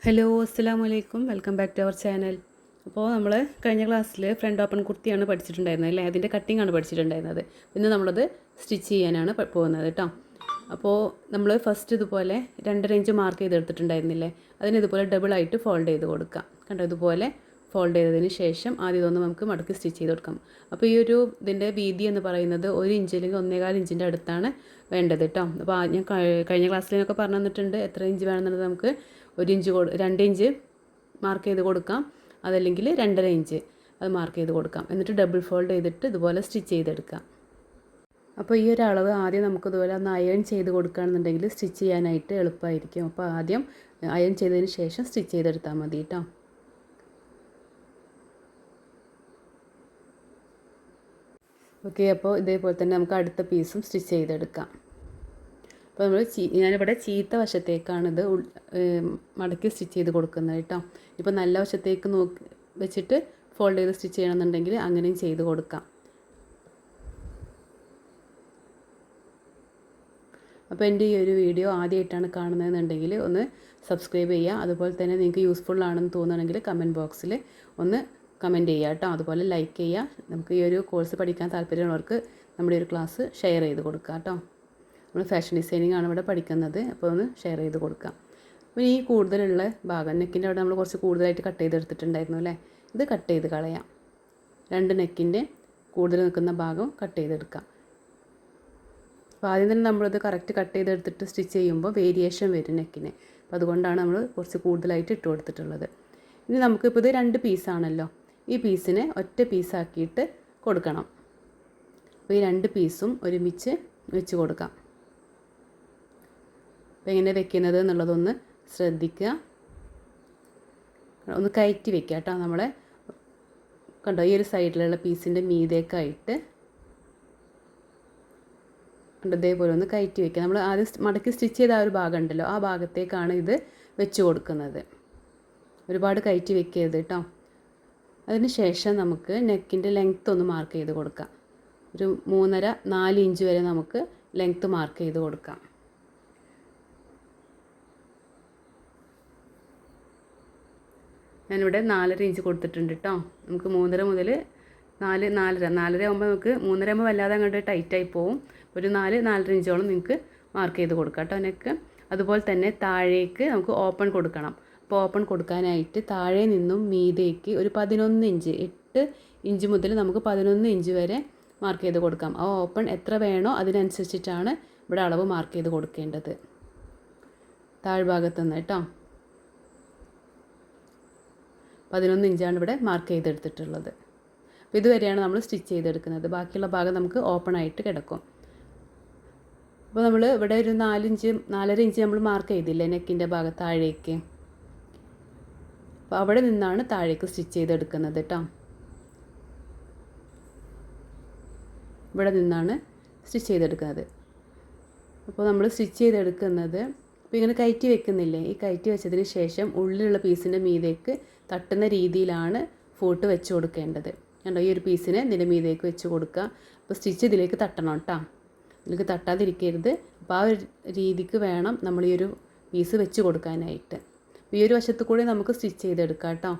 Hello അസ്സലാമു അലൈക്കും welcome back to our channel. അപ്പോൾ നമ്മൾ കഴിഞ്ഞ ക്ലാസ്സിൽ ഫ്രണ്ട് ഓപ്പൺ കുർത്തിയാണ് പഠിച്ചിട്ടുണ്ടായിരുന്നത് അല്ലേ, അതിൻ്റെ കട്ടിംഗ് ആണ് പഠിച്ചിട്ടുണ്ടായിരുന്നത്. ഇന്ന് നമ്മളത് സ്റ്റിച്ച് ചെയ്യാനാണ് പോകുന്നത് കേട്ടോ. അപ്പോൾ നമ്മൾ ഫസ്റ്റ് ഇതുപോലെ 2.5 ഇഞ്ച് മാർക്ക് ചെയ്തെടുത്തിട്ടുണ്ടായിരുന്നില്ലേ, അതിന് ഇതുപോലെ ഡബിളായിട്ട് ഫോൾഡ് ചെയ്ത് കൊടുക്കാം. കണ്ടോ, ഇതുപോലെ ഫോൾഡ് ചെയ്തതിന് ശേഷം ആദ്യം ഇതൊന്ന് നമുക്ക് മടക്കി സ്റ്റിച്ച് ചെയ്ത് കൊടുക്കാം. അപ്പോൾ ഈ ഒരു ഇതിൻ്റെ വീതി എന്ന് പറയുന്നത് 1 ഇഞ്ച് അല്ലെങ്കിൽ 1.25 ഇഞ്ചിൻ്റെ അടുത്താണ് വേണ്ടത് കേട്ടോ. അപ്പോൾ ഞാൻ കഴിഞ്ഞ ക്ലാസ്സിലൊക്കെ പറഞ്ഞു തന്നിട്ടുണ്ട് എത്ര ഇഞ്ച് വേണമെന്നുള്ളത്. നമുക്ക് 1 ഇഞ്ച് 2 ഇഞ്ച് മാർക്ക് ചെയ്ത് കൊടുക്കാം, അതല്ലെങ്കിൽ 2.5 ഇഞ്ച് അത് മാർക്ക് ചെയ്ത് കൊടുക്കാം. എന്നിട്ട് ഡബിൾ ഫോൾഡ് ചെയ്തിട്ട് ഇതുപോലെ സ്റ്റിച്ച് ചെയ്തെടുക്കാം. അപ്പോൾ ഈ ഒരു അളവ് ആദ്യം നമുക്ക് ഇതുപോലെ ഒന്ന് അയൺ ചെയ്ത് കൊടുക്കുകയാണെന്നുണ്ടെങ്കിൽ സ്റ്റിച്ച് ചെയ്യാനായിട്ട് എളുപ്പമായിരിക്കും. അപ്പോൾ ആദ്യം അയൺ ചെയ്തതിന് ശേഷം സ്റ്റിച്ച് ചെയ്തെടുത്താൽ മതി കേട്ടോ. ഓക്കെ, അപ്പോൾ ഇതേപോലെ തന്നെ നമുക്ക് അടുത്ത പീസും സ്റ്റിച്ച് ചെയ്തെടുക്കാം. അപ്പോൾ നമ്മൾ ഞാനിവിടെ ചീത്ത വശത്തേക്കാണ് ഇത് മടക്കി സ്റ്റിച്ച് ചെയ്ത് കൊടുക്കുന്നത് കേട്ടോ. ഇപ്പോൾ നല്ല വശത്തേക്ക് വെച്ചിട്ട് ഫോൾഡ് ചെയ്ത് സ്റ്റിച്ച് ചെയ്യണമെന്നുണ്ടെങ്കിൽ അങ്ങനെയും ചെയ്ത് കൊടുക്കാം. അപ്പോൾ എൻ്റെ ഈ ഒരു വീഡിയോ ആദ്യമായിട്ടാണ് കാണുന്നതെന്നുണ്ടെങ്കിൽ ഒന്ന് സബ്സ്ക്രൈബ് ചെയ്യുക. അതുപോലെ തന്നെ നിങ്ങൾക്ക് യൂസ്ഫുൾ ആണെന്ന് തോന്നുകയാണെങ്കിൽ കമൻറ്റ് ബോക്സിൽ ഒന്ന് കമൻറ്റ് ചെയ്യുക കേട്ടോ. അതുപോലെ ലൈക്ക് ചെയ്യുക. നമുക്ക് ഈ ഒരു കോഴ്സ് പഠിക്കാൻ താല്പര്യമുള്ളവർക്ക് നമ്മുടെ ഒരു ക്ലാസ് ഷെയർ ചെയ്ത് കൊടുക്കുക കേട്ടോ. നമ്മൾ ഫാഷൻ ഡിസൈനിങ് ആണ് ഇവിടെ പഠിക്കുന്നത്, അപ്പോൾ ഒന്ന് ഷെയർ ചെയ്ത് കൊടുക്കാം. അപ്പോൾ ഈ കൂടുതലുള്ള ഭാഗം നെക്കിൻ്റെ അവിടെ നമ്മൾ കുറച്ച് കൂടുതലായിട്ട് കട്ട് ചെയ്തെടുത്തിട്ടുണ്ടായിരുന്നു അല്ലേ, ഇത് കട്ട് ചെയ്ത് കളയാം. 2 നെക്കിൻ്റെ കൂടുതൽ നിൽക്കുന്ന ഭാഗം കട്ട് ചെയ്തെടുക്കാം. അപ്പോൾ ആദ്യം തന്നെ നമ്മളിത് കറക്റ്റ് കട്ട് ചെയ്തെടുത്തിട്ട് സ്റ്റിച്ച് ചെയ്യുമ്പോൾ വേരിയേഷൻ വരും നെക്കിന്. അപ്പോൾ അതുകൊണ്ടാണ് നമ്മൾ കുറച്ച് കൂടുതലായിട്ട് ഇട്ട് കൊടുത്തിട്ടുള്ളത്. ഇനി നമുക്കിപ്പോൾ ഇത് 2 പീസാണല്ലോ, ഈ പീസിനെ ഒറ്റ പീസാക്കിയിട്ട് കൊടുക്കണം. അപ്പോൾ ഈ 2 പീസും ഒരുമിച്ച് വെച്ച് കൊടുക്കാം. അപ്പോൾ എങ്ങനെ വെക്കുന്നത് എന്നുള്ളതൊന്ന് ശ്രദ്ധിക്കുക. ഒന്ന് കയറ്റി വെക്കുക കേട്ടോ. നമ്മളെ കണ്ടോ, ഈ ഒരു സൈഡിലുള്ള പീസിൻ്റെ മീതേക്കായിട്ട് കണ്ടോ ഇതേപോലെ ഒന്ന് കയറ്റി വെക്കുക. നമ്മൾ ആദ്യം മടക്കി സ്റ്റിച്ച് ചെയ്ത ആ ഒരു ഭാഗം ഉണ്ടല്ലോ, ആ ഭാഗത്തേക്കാണ് ഇത് വെച്ച് കൊടുക്കുന്നത്. ഒരുപാട് കയറ്റി വെക്കരുത് കേട്ടോ. അതിന് ശേഷം നമുക്ക് നെക്കിൻ്റെ ലെങ്ത്ത് ഒന്ന് മാർക്ക് ചെയ്ത് കൊടുക്കാം. ഒരു 3.5-4 ഇഞ്ച് വരെ നമുക്ക് ലെങ്ത്ത് മാർക്ക് ചെയ്ത് കൊടുക്കാം. ഞാനിവിടെ 4.5 ഇഞ്ച് കൊടുത്തിട്ടുണ്ട് കേട്ടോ. നമുക്ക് 3.5 മുതൽ 4.5 ആകുമ്പോൾ നമുക്ക് 3.5 ആകുമ്പോൾ വല്ലാതെ അങ്ങോട്ട് ടൈറ്റായി പോവും. ഒരു 4-4.5 ഇഞ്ചോളം നിങ്ങൾക്ക് മാർക്ക് ചെയ്ത് കൊടുക്കാം കേട്ടോ നെക്ക്. അതുപോലെ തന്നെ താഴേക്ക് നമുക്ക് ഓപ്പൺ കൊടുക്കണം. അപ്പോൾ ഓപ്പൺ കൊടുക്കാനായിട്ട് താഴെ നിന്നും മീതേക്ക് ഒരു 11 ഇഞ്ച് 8 ഇഞ്ച് മുതൽ നമുക്ക് 11 ഇഞ്ച് വരെ മാർക്ക് ചെയ്ത് കൊടുക്കാം. ആ ഓപ്പൺ എത്ര വേണോ അതിനനുസരിച്ചിട്ടാണ് ഇവിടെ അളവ് മാർക്ക് ചെയ്ത് കൊടുക്കേണ്ടത്. താഴ്ഭാഗത്തുനിന്ന് കേട്ടോ 11 ഇഞ്ചാണ് ഇവിടെ മാർക്ക് ചെയ്തെടുത്തിട്ടുള്ളത്. അപ്പോൾ ഇതുവരെയാണ് നമ്മൾ സ്റ്റിച്ച് ചെയ്തെടുക്കുന്നത്. ബാക്കിയുള്ള ഭാഗം നമുക്ക് ഓപ്പൺ ആയിട്ട് കിടക്കും. അപ്പോൾ നമ്മൾ ഇവിടെ ഒരു 4.5 ഇഞ്ച് നമ്മൾ മാർക്ക് ചെയ്തില്ലേ നെക്കിൻ്റെ ഭാഗത്ത് താഴേക്ക്, അപ്പോൾ അവിടെ നിന്നാണ് താഴേക്ക് സ്റ്റിച്ച് ചെയ്തെടുക്കുന്നത് കേട്ടോ. ഇവിടെ നിന്നാണ് സ്റ്റിച്ച് ചെയ്തെടുക്കുന്നത്. അപ്പോൾ നമ്മൾ സ്റ്റിച്ച് ചെയ്തെടുക്കുന്നത് അപ്പോൾ ഇങ്ങനെ കയറ്റി വെക്കുന്നില്ലേ, ഈ കയറ്റി വെച്ചതിന് ശേഷം ഉള്ളിലുള്ള പീസിൻ്റെ മീതേക്ക് തട്ടുന്ന രീതിയിലാണ് ഫൂട്ട് വെച്ച് കൊടുക്കേണ്ടത്. കണ്ടോ, ഈ ഒരു പീസിനെ ഇതിൻ്റെ മീതേക്ക് വെച്ച് കൊടുക്കുക. അപ്പോൾ സ്റ്റിച്ച് ഇതിലേക്ക് തട്ടണം കേട്ടോ, ഇതിലേക്ക് തട്ടാതിരിക്കരുത്. അപ്പോൾ ആ ഒരു രീതിക്ക് വേണം നമ്മൾ ഈ ഒരു പീസ് വെച്ച് കൊടുക്കാനായിട്ട്. ഈ ഒരു വശത്ത് കൂടി നമുക്ക് സ്റ്റിച്ച് ചെയ്തെടുക്കാം കേട്ടോ,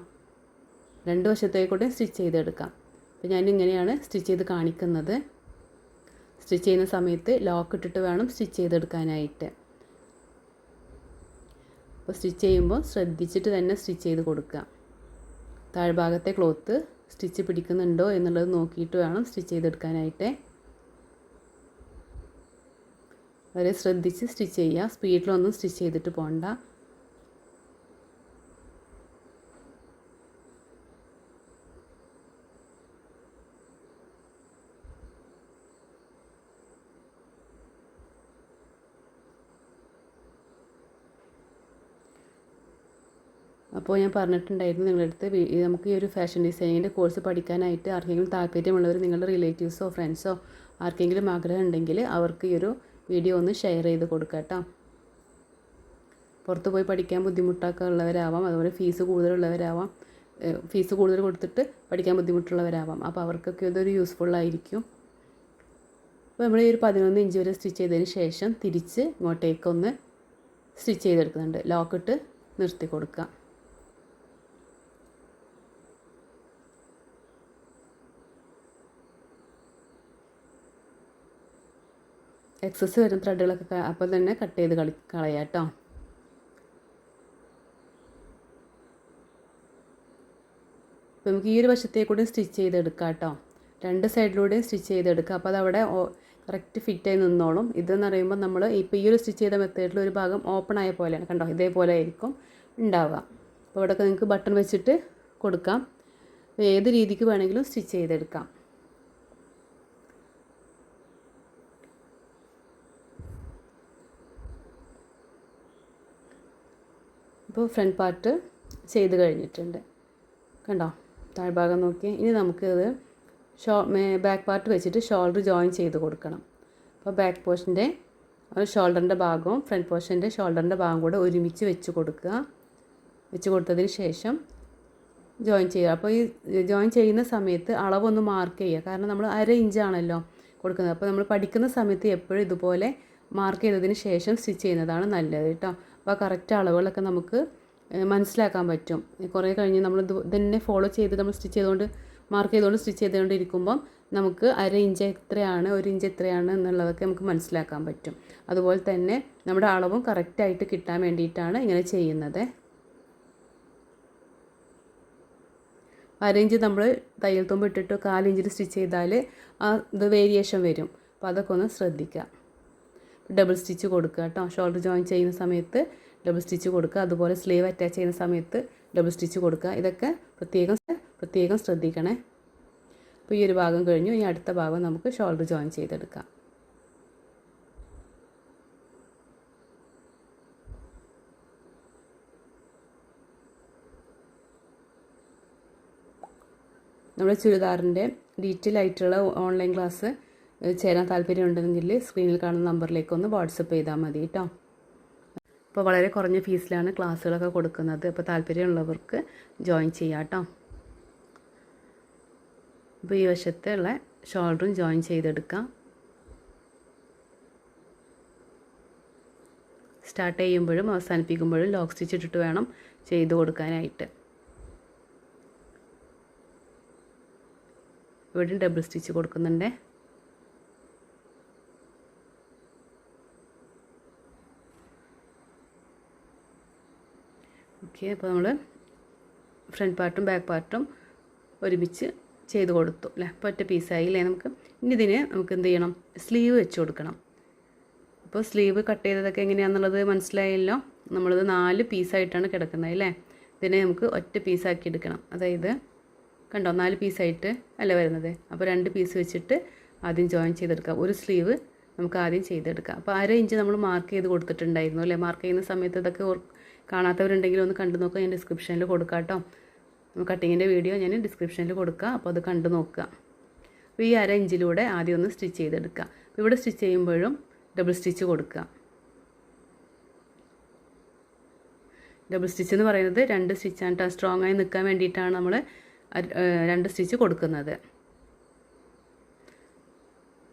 2 വശത്തേക്ക് കൂടി സ്റ്റിച്ച് ചെയ്തെടുക്കാം. അപ്പോൾ ഞാനിങ്ങനെയാണ് സ്റ്റിച്ച് ചെയ്ത് കാണിക്കുന്നത്. സ്റ്റിച്ച് ചെയ്യുന്ന സമയത്ത് ലോക്ക് ഇട്ടിട്ട് വേണം സ്റ്റിച്ച് ചെയ്തെടുക്കാനായിട്ട്. അപ്പോൾ സ്റ്റിച്ച് ചെയ്യുമ്പോൾ ശ്രദ്ധിച്ചിട്ട് തന്നെ സ്റ്റിച്ച് ചെയ്ത് കൊടുക്കുക. താഴ്ഭാഗത്തെ ക്ലോത്ത് സ്റ്റിച്ച് പിടിക്കുന്നുണ്ടോ എന്നുള്ളത് നോക്കിയിട്ട് വേണം സ്റ്റിച്ച് ചെയ്തെടുക്കാനായിട്ട്. വളരെ ശ്രദ്ധിച്ച് സ്റ്റിച്ച് ചെയ്യുക, സ്പീഡിലൊന്നും സ്റ്റിച്ച് ചെയ്തിട്ട് പോകണ്ട. അപ്പോൾ ഞാൻ പറഞ്ഞിട്ടുണ്ടായിരുന്നു നിങ്ങളുടെ അടുത്ത് നമുക്ക് ഈ ഒരു ഫാഷൻ ഡിസൈനിങ്ങിൻ്റെ കോഴ്സ് പഠിക്കാനായിട്ട് ആർക്കെങ്കിലും താല്പര്യമുള്ളവർ നിങ്ങളുടെ റിലേറ്റീവ്സോ ഫ്രണ്ട്സോ ആർക്കെങ്കിലും ആഗ്രഹം ഉണ്ടെങ്കിൽ അവർക്ക് ഈ ഒരു വീഡിയോ ഒന്ന് ഷെയർ ചെയ്ത് കൊടുക്കുക കേട്ടോ. പുറത്ത് പോയി പഠിക്കാൻ ബുദ്ധിമുട്ടൊക്കെ ഉള്ളവരാവാം, അതുപോലെ ഫീസ് കൂടുതലുള്ളവരാവാം, ഫീസ് കൂടുതൽ കൊടുത്തിട്ട് പഠിക്കാൻ ബുദ്ധിമുട്ടുള്ളവരാവാം. അപ്പോൾ അവർക്കൊക്കെ ഇതൊരു യൂസ്ഫുള്ളായിരിക്കും. അപ്പോൾ നമ്മൾ ഈ ഒരു 11 ഇഞ്ച് വരെ സ്റ്റിച്ച് ചെയ്തതിന് ശേഷം തിരിച്ച് ഇങ്ങോട്ടേക്കൊന്ന് സ്റ്റിച്ച് ചെയ്തെടുക്കുന്നുണ്ട്. ലോക്കിട്ട് നിർത്തി കൊടുക്കുക. എക്സസ് വരുന്ന ത്രെഡുകളൊക്കെ അപ്പോൾ തന്നെ കട്ട് ചെയ്ത് കളയാം കേട്ടോ. അപ്പോൾ നമുക്ക് ഈ ഒരു വശത്തേക്കൂടെ സ്റ്റിച്ച് ചെയ്തെടുക്കാം കേട്ടോ. രണ്ട് സൈഡിലൂടെയും സ്റ്റിച്ച് ചെയ്തെടുക്കുക. അപ്പോൾ അതവിടെ കറക്റ്റ് ഫിറ്റായി നിന്നോളും. ഇതെന്ന് പറയുമ്പോൾ നമ്മൾ ഇപ്പോൾ ഈ ഒരു സ്റ്റിച്ച് ചെയ്ത മെത്തേഡിൽ ഒരു ഭാഗം ഓപ്പൺ ആയ പോലെയാണ്, കണ്ടോ, ഇതേപോലെ ആയിരിക്കും ഉണ്ടാവുക. അപ്പോൾ ഇവിടെയൊക്കെ നിങ്ങൾക്ക് ബട്ടൺ വെച്ചിട്ട് കൊടുക്കാം. ഏത് രീതിക്ക് വേണമെങ്കിലും സ്റ്റിച്ച് ചെയ്തെടുക്കാം. ഇപ്പോൾ ഫ്രണ്ട് പാർട്ട് ചെയ്ത് കഴിഞ്ഞിട്ടുണ്ട്, കണ്ടോ, താഴ്ഭാഗം നോക്കി. ഇനി നമുക്കിത് ബാക്ക് പാർട്ട് വെച്ചിട്ട് ഷോൾഡർ ജോയിൻ ചെയ്ത് കൊടുക്കണം. അപ്പോൾ ബാക്ക് പോർഷൻ്റെ ഷോൾഡറിൻ്റെ ഭാഗവും ഫ്രണ്ട് പോർഷൻ്റെ ഷോൾഡറിൻ്റെ ഭാഗം കൂടെ ഒരുമിച്ച് വെച്ച് കൊടുക്കുക. വെച്ച് കൊടുത്തതിന് ശേഷം ജോയിൻ ചെയ്യുക. അപ്പോൾ ഈ ജോയിൻ ചെയ്യുന്ന സമയത്ത് അളവൊന്ന് മാർക്ക് ചെയ്യുക. കാരണം നമ്മൾ 1/2 ഇഞ്ചാണല്ലോ കൊടുക്കുന്നത്. അപ്പോൾ നമ്മൾ പഠിക്കുന്ന സമയത്ത് എപ്പോഴും ഇതുപോലെ മാർക്ക് ചെയ്തതിന് ശേഷം സ്റ്റിച്ച് ചെയ്യുന്നതാണ് നല്ലത് കേട്ടോ. അപ്പോൾ കറക്റ്റ് അളവുകളൊക്കെ നമുക്ക് മനസ്സിലാക്കാൻ പറ്റും. കുറേ കഴിഞ്ഞ് നമ്മൾ ഇതന്നെ ഫോളോ ചെയ്ത് നമ്മൾ സ്റ്റിച്ച് ചെയ്തുകൊണ്ട് മാർക്ക് ചെയ്തുകൊണ്ട് സ്റ്റിച്ച് ചെയ്തുകൊണ്ടിരിക്കുമ്പം നമുക്ക് 1/2 ഇഞ്ച് എത്രയാണ്, 1 ഇഞ്ച് എത്രയാണ് എന്നുള്ളതൊക്കെ നമുക്ക് മനസ്സിലാക്കാൻ പറ്റും. അതുപോലെ തന്നെ നമ്മുടെ അളവും കറക്റ്റായിട്ട് കിട്ടാൻ വേണ്ടിയിട്ടാണ് ഇങ്ങനെ ചെയ്യുന്നത്. 1/2 ഇഞ്ച് നമ്മൾ തയ്യൽ തുമ്പ് ഇട്ടിട്ട് 1/4 ഇഞ്ചിൽ സ്റ്റിച്ച് ചെയ്താൽ ഇത് വേരിയേഷൻ വരും. അപ്പോൾ അതൊക്കെ ഒന്ന് ശ്രദ്ധിക്കുക. ഡബിൾ സ്റ്റിച്ച് കൊടുക്കുക കേട്ടോ. ഷോൾഡർ ജോയിൻ ചെയ്യുന്ന സമയത്ത് ഡബിൾ സ്റ്റിച്ച് കൊടുക്കുക. അതുപോലെ സ്ലീവ് അറ്റാച്ച് ചെയ്യുന്ന സമയത്ത് ഡബിൾ സ്റ്റിച്ച് കൊടുക്കുക. ഇതൊക്കെ പ്രത്യേകം ശ്രദ്ധിക്കണേ. അപ്പോൾ ഈ ഒരു ഭാഗം കഴിഞ്ഞു. ഇനി അടുത്ത ഭാഗം നമുക്ക് ഷോൾഡർ ജോയിൻ ചെയ്തെടുക്കാം. നമ്മുടെ ചുരിദാറിൻ്റെ ഡീറ്റെയിൽ ആയിട്ടുള്ള ഓൺലൈൻ ക്ലാസ് ചേരാൻ താല്പര്യമുണ്ടെങ്കിൽ സ്ക്രീനിൽ കാണുന്ന നമ്പറിലേക്കൊന്ന് വാട്സപ്പ് ചെയ്താൽ മതി കേട്ടോ. ഇപ്പോൾ വളരെ കുറഞ്ഞ ഫീസിലാണ് ക്ലാസ്സുകളൊക്കെ കൊടുക്കുന്നത്. അപ്പോൾ താല്പര്യമുള്ളവർക്ക് ജോയിൻ ചെയ്യാം കേട്ടോ. അപ്പോൾ ഈ വശത്തുള്ള ഷോൾഡറും ജോയിൻ ചെയ്തെടുക്കാം. സ്റ്റാർട്ട് ചെയ്യുമ്പോഴും അവസാനിപ്പിക്കുമ്പോഴും ലോക്ക് സ്റ്റിച്ച് ഇട്ടിട്ട് വേണം ചെയ്ത് കൊടുക്കാനായിട്ട്. ഇവിടെ ഡബിൾ സ്റ്റിച്ച് കൊടുക്കുന്നുണ്ട്. ഓക്കെ, അപ്പോൾ നമ്മൾ ഫ്രണ്ട് പാർട്ടും ബാക്ക് പാർട്ടും ഒരുമിച്ച് ചെയ്ത് കൊടുത്തു അല്ലേ. അപ്പോൾ ഒറ്റ പീസായി അല്ലേ. ഇനി ഇതിന് നമുക്ക് എന്ത് ചെയ്യണം, സ്ലീവ് വെച്ച് കൊടുക്കണം. അപ്പോൾ സ്ലീവ് കട്ട് ചെയ്തതൊക്കെ എങ്ങനെയാണെന്നുള്ളത് മനസ്സിലായല്ലോ. നമ്മളിത് 4 പീസായിട്ടാണ് കിടക്കുന്നത് അല്ലേ. ഇതിനെ നമുക്ക് ഒറ്റ പീസാക്കി എടുക്കണം. അതായത് കണ്ടോ, 4 പീസായിട്ട് അല്ല വരുന്നത്. അപ്പോൾ 2 പീസ് വെച്ചിട്ട് ആദ്യം ജോയിൻ ചെയ്തെടുക്കാം. ഒരു സ്ലീവ് നമുക്ക് ആദ്യം ചെയ്തെടുക്കാം. അപ്പോൾ 1/2 ഇഞ്ച് നമ്മൾ മാർക്ക് ചെയ്ത് കൊടുത്തിട്ടുണ്ടായിരുന്നു അല്ലേ. മാർക്ക് ചെയ്യുന്ന സമയത്ത് ഇതൊക്കെ കാണാത്തവരുണ്ടെങ്കിൽ ഒന്ന് കണ്ടു നോക്കുക. ഞാൻ ഡിസ്ക്രിപ്ഷനിൽ കൊടുക്കാം കേട്ടോ. കട്ടിങ്ങിൻ്റെ വീഡിയോ ഞാൻ ഡിസ്ക്രിപ്ഷനിൽ കൊടുക്കുക. അപ്പോൾ അത് കണ്ടു നോക്കുക. അപ്പോൾ ഈ 1/2 ഇഞ്ചിലൂടെ ആദ്യം ഒന്ന് സ്റ്റിച്ച് ചെയ്തെടുക്കുക. അപ്പോൾ ഇവിടെ സ്റ്റിച്ച് ചെയ്യുമ്പോഴും ഡബിൾ സ്റ്റിച്ച് കൊടുക്കുക. ഡബിൾ സ്റ്റിച്ച് എന്ന് പറയുന്നത് 2 സ്റ്റിച്ചാണ് കേട്ടോ. സ്ട്രോങ് ആയി നിൽക്കാൻ വേണ്ടിയിട്ടാണ് നമ്മൾ 2 സ്റ്റിച്ച് കൊടുക്കുന്നത്.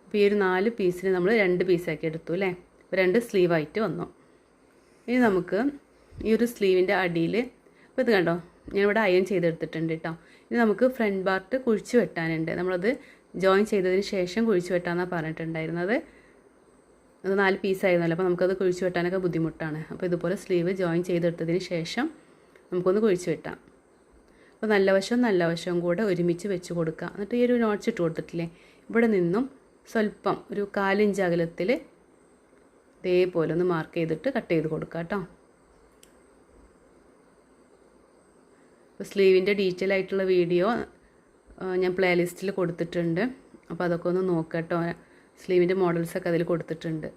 അപ്പോൾ ഈ ഒരു 4 പീസിന് നമ്മൾ 2 പീസാക്കി എടുത്തു അല്ലേ. അപ്പോൾ 2 സ്ലീവായിട്ട് വന്നു. ഇനി നമുക്ക് ഈ ഒരു സ്ലീവിൻ്റെ അടിയിൽ അപ്പോൾ ഇത് കണ്ടോ, ഞാനിവിടെ അയൺ ചെയ്തെടുത്തിട്ടുണ്ട് കേട്ടോ. ഇനി നമുക്ക് ഫ്രണ്ട് പാർട്ട് കുഴിച്ച് വെട്ടാനുണ്ട്. നമ്മളത് ജോയിൻ ചെയ്തതിന് ശേഷം കുഴിച്ച് വെട്ടാമെന്നാണ് പറഞ്ഞിട്ടുണ്ടായിരുന്നത്. അത് 4 പീസായിരുന്നല്ലോ. അപ്പോൾ നമുക്കത് കുഴിച്ച് വെട്ടാനൊക്കെ ബുദ്ധിമുട്ടാണ്. അപ്പോൾ ഇതുപോലെ സ്ലീവ് ജോയിൻ ചെയ്തെടുത്തതിന് ശേഷം നമുക്കൊന്ന് കുഴിച്ച് വെട്ടാം. അപ്പോൾ നല്ല വശവും കൂടെ ഒരുമിച്ച് വെച്ച് കൊടുക്കുക. എന്നിട്ട് ഈ ഒരു നോട്ട്സ് ഇട്ട് കൊടുത്തിട്ടില്ലേ, ഇവിടെ നിന്നും സ്വല്പം ഒരു 1/4 ഇഞ്ച് അകലത്തിൽ ഇതേപോലെ ഒന്ന് മാർക്ക് ചെയ്തിട്ട് കട്ട് ചെയ്ത് കൊടുക്കുക കേട്ടോ. അപ്പോൾ സ്ലീവിൻ്റെ ഡീറ്റെയിൽ ആയിട്ടുള്ള വീഡിയോ ഞാൻ പ്ലേലിസ്റ്റിൽ കൊടുത്തിട്ടുണ്ട്. അപ്പോൾ അതൊക്കെ ഒന്ന് നോക്കുക കേട്ടോ. സ്ലീവിൻ്റെ മോഡൽസൊക്കെ അതിൽ കൊടുത്തിട്ടുണ്ട്.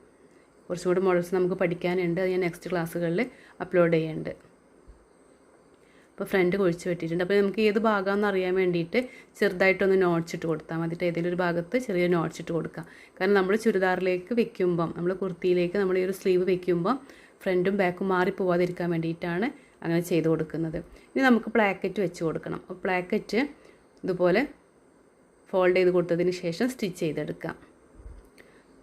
കുറച്ചും കൂടി മോഡൽസ് നമുക്ക് പഠിക്കാനുണ്ട്. അത് ഞാൻ നെക്സ്റ്റ് ക്ലാസ്സുകളിൽ അപ്ലോഡ് ചെയ്യുന്നുണ്ട്. അപ്പോൾ ഫ്രണ്ട് കുഴിച്ച് വെട്ടിയിട്ടുണ്ട്. അപ്പോൾ നമുക്ക് ഏത് ഭാഗമാണെന്ന് അറിയാൻ വേണ്ടിയിട്ട് ചെറുതായിട്ടൊന്ന് നോട്ട്സ് ഇട്ട് കൊടുത്താൽ മതിയിട്ട് ഏതെങ്കിലും ഒരു ഭാഗത്ത് ചെറിയ നോട്ട്സ് ഇട്ട് കൊടുക്കുക. കാരണം നമ്മൾ ചുരിദാറിലേക്ക് വെക്കുമ്പം, നമ്മൾ കുർത്തിയിലേക്ക് നമ്മൾ ഈ ഒരു സ്ലീവ് വെക്കുമ്പം ഫ്രണ്ടും ബാക്കും മാറിപ്പോവാതിരിക്കാൻ വേണ്ടിയിട്ടാണ് അങ്ങനെ ചെയ്ത് കൊടുക്കുന്നത്. ഇനി നമുക്ക് പ്ലാക്കറ്റ് വെച്ച് കൊടുക്കണം. അപ്പോൾ പ്ലാക്കറ്റ് ഇതുപോലെ ഫോൾഡ് ചെയ്ത് കൊടുത്തതിന് ശേഷം സ്റ്റിച്ച് ചെയ്തെടുക്കാം.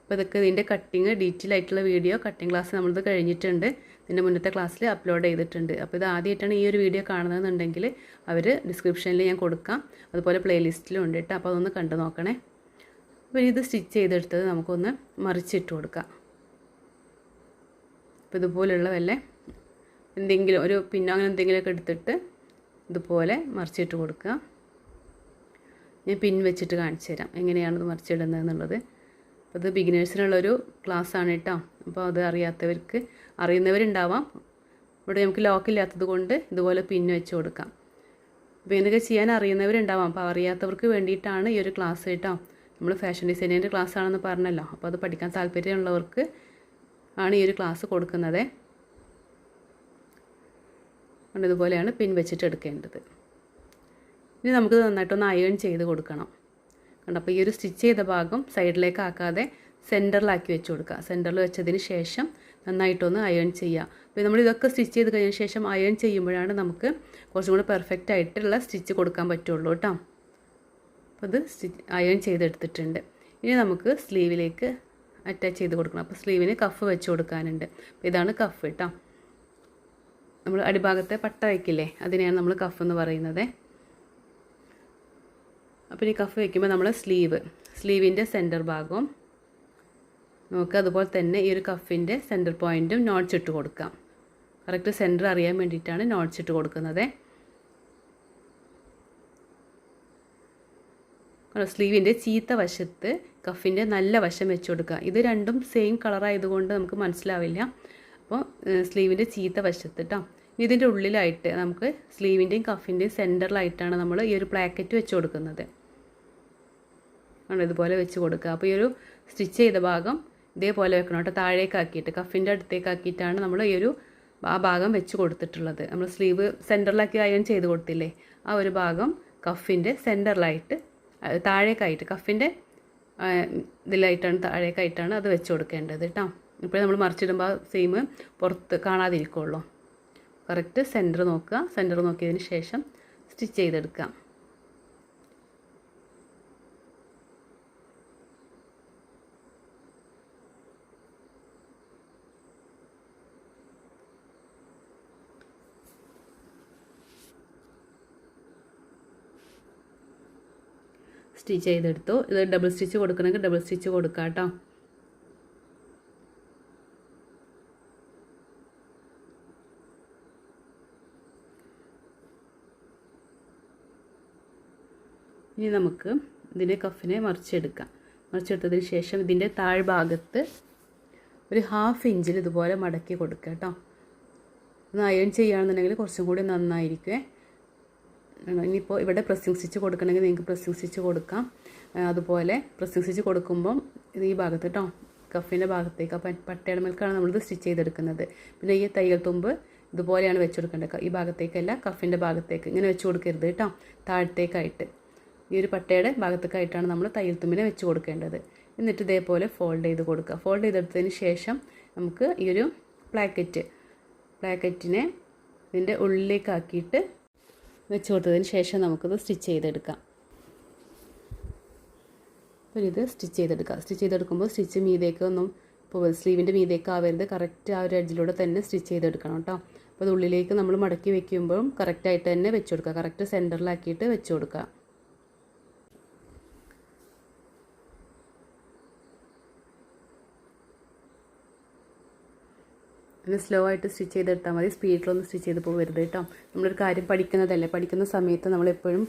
അപ്പോൾ ഇതൊക്കെ ഇതിൻ്റെ കട്ടിങ് ഡീറ്റെയിൽ ആയിട്ടുള്ള വീഡിയോ കട്ടിങ് ക്ലാസ് നമ്മളിത് കഴിഞ്ഞിട്ടുണ്ട്. ഇതിൻ്റെ മുന്നത്തെ ക്ലാസ്സിൽ അപ്ലോഡ് ചെയ്തിട്ടുണ്ട്. അപ്പോൾ ഇത് ആദ്യമായിട്ടാണ് ഈ ഒരു വീഡിയോ കാണുന്നതെന്നുണ്ടെങ്കിൽ അവർ ഡിസ്ക്രിപ്ഷനിൽ ഞാൻ കൊടുക്കാം, അതുപോലെ പ്ലേലിസ്റ്റിലും ഉണ്ട് കേട്ടോ. അപ്പോൾ അതൊന്ന് കണ്ടു നോക്കണേ. അപ്പോൾ ഇത് സ്റ്റിച്ച് ചെയ്തെടുത്തത് നമുക്കൊന്ന് മറിച്ചിട്ട് കൊടുക്കാം. അപ്പോൾ ഇതുപോലുള്ള വല്ല എന്തെങ്കിലും ഒരു പിന്നോ അങ്ങനെ എന്തെങ്കിലുമൊക്കെ എടുത്തിട്ട് ഇതുപോലെ മറിച്ചിട്ട് കൊടുക്കുക. ഞാൻ പിൻ വെച്ചിട്ട് കാണിച്ചു തരാം എങ്ങനെയാണത് മറിച്ചിടുന്നത് എന്നുള്ളത്. അത് ബിഗിനേഴ്സിനുള്ളൊരു ക്ലാസ്സാണ് കേട്ടോ. അപ്പോൾ അത് അറിയുന്നവരുണ്ടാവാം. ഇവിടെ നമുക്ക് ലോക്കില്ലാത്തത് കൊണ്ട് ഇതുപോലെ പിൻ വെച്ച് കൊടുക്കാം. അപ്പോൾ ഇതൊക്കെ ചെയ്യാൻ അറിയുന്നവരുണ്ടാവാം. അപ്പോൾ അറിയാത്തവർക്ക് വേണ്ടിയിട്ടാണ് ഈ ഒരു ക്ലാസ് കേട്ടോ. നമ്മൾ ഫാഷൻ ഡിസൈനിൻ്റെ ക്ലാസ് ആണെന്ന് പറഞ്ഞല്ലോ. അപ്പോൾ അത് പഠിക്കാൻ താല്പര്യമുള്ളവർക്ക് ആണ് ഈ ഒരു ക്ലാസ് കൊടുക്കുന്നത്. അതുകൊണ്ട് ഇതുപോലെയാണ് പിൻ വെച്ചിട്ട് എടുക്കേണ്ടത്. ഇനി നമുക്ക് നന്നായിട്ടൊന്ന് അയൺ ചെയ്ത് കൊടുക്കണം. കണ്ടോ, അപ്പോൾ ഈ ഒരു സ്റ്റിച്ച് ചെയ്ത ഭാഗം സൈഡിലേക്ക് ആക്കാതെ സെൻറ്ററിലാക്കി വെച്ച് കൊടുക്കുക. സെൻറ്ററിൽ വെച്ചതിന് ശേഷം നന്നായിട്ടൊന്ന് അയൺ ചെയ്യുക. അപ്പോൾ നമ്മൾ ഇതൊക്കെ സ്റ്റിച്ച് ചെയ്ത് കഴിഞ്ഞ ശേഷം അയൺ ചെയ്യുമ്പോഴാണ് നമുക്ക് കുറച്ചും കൂടി പെർഫെക്റ്റ് ആയിട്ടുള്ള സ്റ്റിച്ച് കൊടുക്കാൻ പറ്റുള്ളൂ കേട്ടോ. അപ്പോൾ ഇത് അയൺ ചെയ്തെടുത്തിട്ടുണ്ട്. ഇനി നമുക്ക് സ്ലീവിലേക്ക് അറ്റാച്ച് ചെയ്ത് കൊടുക്കണം. അപ്പോൾ സ്ലീവിന് കഫ് വെച്ച് കൊടുക്കാനുണ്ട്. അപ്പോൾ ഇതാണ് കഫ് കേട്ടോ. നമ്മൾ അടിഭാഗത്തെ പട്ട വയ്ക്കില്ലേ, അതിനെയാണ് നമ്മൾ കഫ് എന്ന് പറയുന്നത്. അപ്പോൾ ഈ കഫ് വയ്ക്കുമ്പോൾ നമ്മൾ സ്ലീവിൻ്റെ സെൻറ്റർ ഭാഗവും നമുക്ക് അതുപോലെ തന്നെ ഈ ഒരു കഫിൻ്റെ സെൻറ്റർ പോയിൻറ്റും നോട്ട്സ് ഇട്ട് കൊടുക്കാം. കറക്റ്റ് സെൻറ്റർ അറിയാൻ വേണ്ടിയിട്ടാണ് നോട്ട്സ് ഇട്ട് കൊടുക്കുന്നത്. സ്ലീവിൻ്റെ ചീത്ത വശത്ത് കഫിൻ്റെ നല്ല വശം വെച്ച് കൊടുക്കുക. ഇത് രണ്ടും സെയിം കളറായതുകൊണ്ട് നമുക്ക് മനസ്സിലാവില്ല. അപ്പോൾ സ്ലീവിൻ്റെ ചീത്ത വശത്ത് കേട്ടോ. ഇതിൻ്റെ ഉള്ളിലായിട്ട് നമുക്ക് സ്ലീവിൻ്റെയും കഫിൻ്റെയും സെൻറ്ററിലായിട്ടാണ് നമ്മൾ ഈ ഒരു പ്ലാക്കറ്റ് വെച്ച് കൊടുക്കുന്നത്. ഇതുപോലെ വെച്ച് കൊടുക്കുക. അപ്പോൾ ഈ ഒരു സ്റ്റിച്ച് ചെയ്ത ഭാഗം ഇതേപോലെ വെക്കണം കേട്ടോ. താഴേക്കാക്കിയിട്ട് കഫിൻ്റെ അടുത്തേക്കാക്കിയിട്ടാണ് നമ്മൾ ഈ ഒരു ആ ഭാഗം വെച്ച് കൊടുത്തിട്ടുള്ളത്. നമ്മൾ സ്ലീവ് സെൻറ്ററിലാക്കി അയൺ ചെയ്ത് കൊടുത്തില്ലേ, ആ ഒരു ഭാഗം കഫിൻ്റെ സെൻറ്ററിലായിട്ട് താഴേക്കായിട്ട് കഫിൻ്റെ ഇതിലായിട്ടാണ് താഴേക്കായിട്ടാണ് അത് വെച്ച് കൊടുക്കേണ്ടത് കേട്ടോ. ഇപ്പോൾ നമ്മൾ മറിച്ചിടുമ്പോൾ സെയിം പുറത്ത് കാണാതിരിക്കുള്ളൂ. കറക്റ്റ് സെൻറ്റർ നോക്കുക. സെൻറ്റർ നോക്കിയതിന് ശേഷം സ്റ്റിച്ച് ചെയ്തെടുക്കാം. സ്റ്റിച്ച് ചെയ്തെടുത്തു. ഇത് ഡബിൾ സ്റ്റിച്ച് കൊടുക്കണമെങ്കിൽ ഡബിൾ സ്റ്റിച്ച് കൊടുക്കാം കേട്ടോ. ഇനി നമുക്ക് ഇതിൻ്റെ കഫിനെ മറിച്ചെടുക്കാം. മറിച്ചെടുത്തതിന് ശേഷം ഇതിൻ്റെ താഴ്ഭാഗത്ത് ഒരു 1/2 ഇഞ്ചിൽ ഇതുപോലെ മടക്കി കൊടുക്കുക കേട്ടോ. ഒന്ന് അയൺ ചെയ്യുകയാണെന്നുണ്ടെങ്കിൽ കുറച്ചും കൂടി നന്നായിരിക്കുമേ. ഇനിയിപ്പോൾ ഇവിടെ പ്രസ്സിങ് സ്റ്റിച്ച് കൊടുക്കണമെങ്കിൽ നിങ്ങൾക്ക് പ്രസ്സിങ് സ്റ്റിച്ച് കൊടുക്കാം. അതുപോലെ പ്രസ്സിങ് സ്റ്റിച്ച് കൊടുക്കുമ്പം ഇത് ഈ ഭാഗത്ത് കേട്ടോ, കഫിൻ്റെ ഭാഗത്തേക്ക് പട്ടയുടെ മേൽക്കാണ് നമ്മളിത് സ്റ്റിച്ച് ചെയ്തെടുക്കുന്നത്. പിന്നെ ഈ തയ്യൽ തുമ്പ് ഇതുപോലെയാണ് വെച്ച് കൊടുക്കേണ്ടത്. ഈ ഭാഗത്തേക്കല്ല, കഫിൻ്റെ ഭാഗത്തേക്ക് ഇങ്ങനെ വെച്ച് കൊടുക്കരുത് കേട്ടോ. താഴത്തേക്കായിട്ട് ഈ ഒരു പട്ടയുടെ ഭാഗത്തേക്കായിട്ടാണ് നമ്മൾ തയ്യൽ തുമ്പിനെ വെച്ച് കൊടുക്കേണ്ടത്. എന്നിട്ട് ഇതേപോലെ ഫോൾഡ് ചെയ്ത് കൊടുക്കുക. ഫോൾഡ് ചെയ്തെടുത്തതിന് ശേഷം നമുക്ക് ഈ ഒരു പ്ലാക്കറ്റിനെ ഇതിൻ്റെ ഉള്ളിലേക്കാക്കിയിട്ട് വെച്ച് കൊടുത്തതിന് ശേഷം നമുക്കത് സ്റ്റിച്ച് ചെയ്തെടുക്കാം. അപ്പോൾ ഇത് സ്റ്റിച്ച് ചെയ്തെടുക്കുമ്പോൾ സ്റ്റിച്ച് മീതേക്കൊന്നും ഇപ്പോൾ സ്ലീവിൻ്റെ മീതേക്ക് ആവരുത്. കറക്റ്റ് ആ ഒരു എഡ്ജിലൂടെ തന്നെ സ്റ്റിച്ച് ചെയ്തെടുക്കണം കേട്ടോ. അപ്പോൾ അത് ഉള്ളിലേക്ക് നമ്മൾ മടക്കി വെക്കുമ്പോഴും കറക്റ്റായിട്ട് തന്നെ വെച്ച് കൊടുക്കുക. കറക്റ്റ് സെൻറ്ററിലാക്കിയിട്ട് വെച്ച് കൊടുക്കുക. പിന്നെ സ്ലോ ആയിട്ട് സ്റ്റിച്ച് ചെയ്തെടുത്താൽ മതി. സ്പീഡിലൊന്നും സ്റ്റിച്ച് ചെയ്ത് പോകരുത് കേട്ടോ. നമ്മളൊരു കാര്യം പഠിക്കുന്നതല്ലേ, പഠിക്കുന്ന സമയത്ത് നമ്മളെപ്പോഴും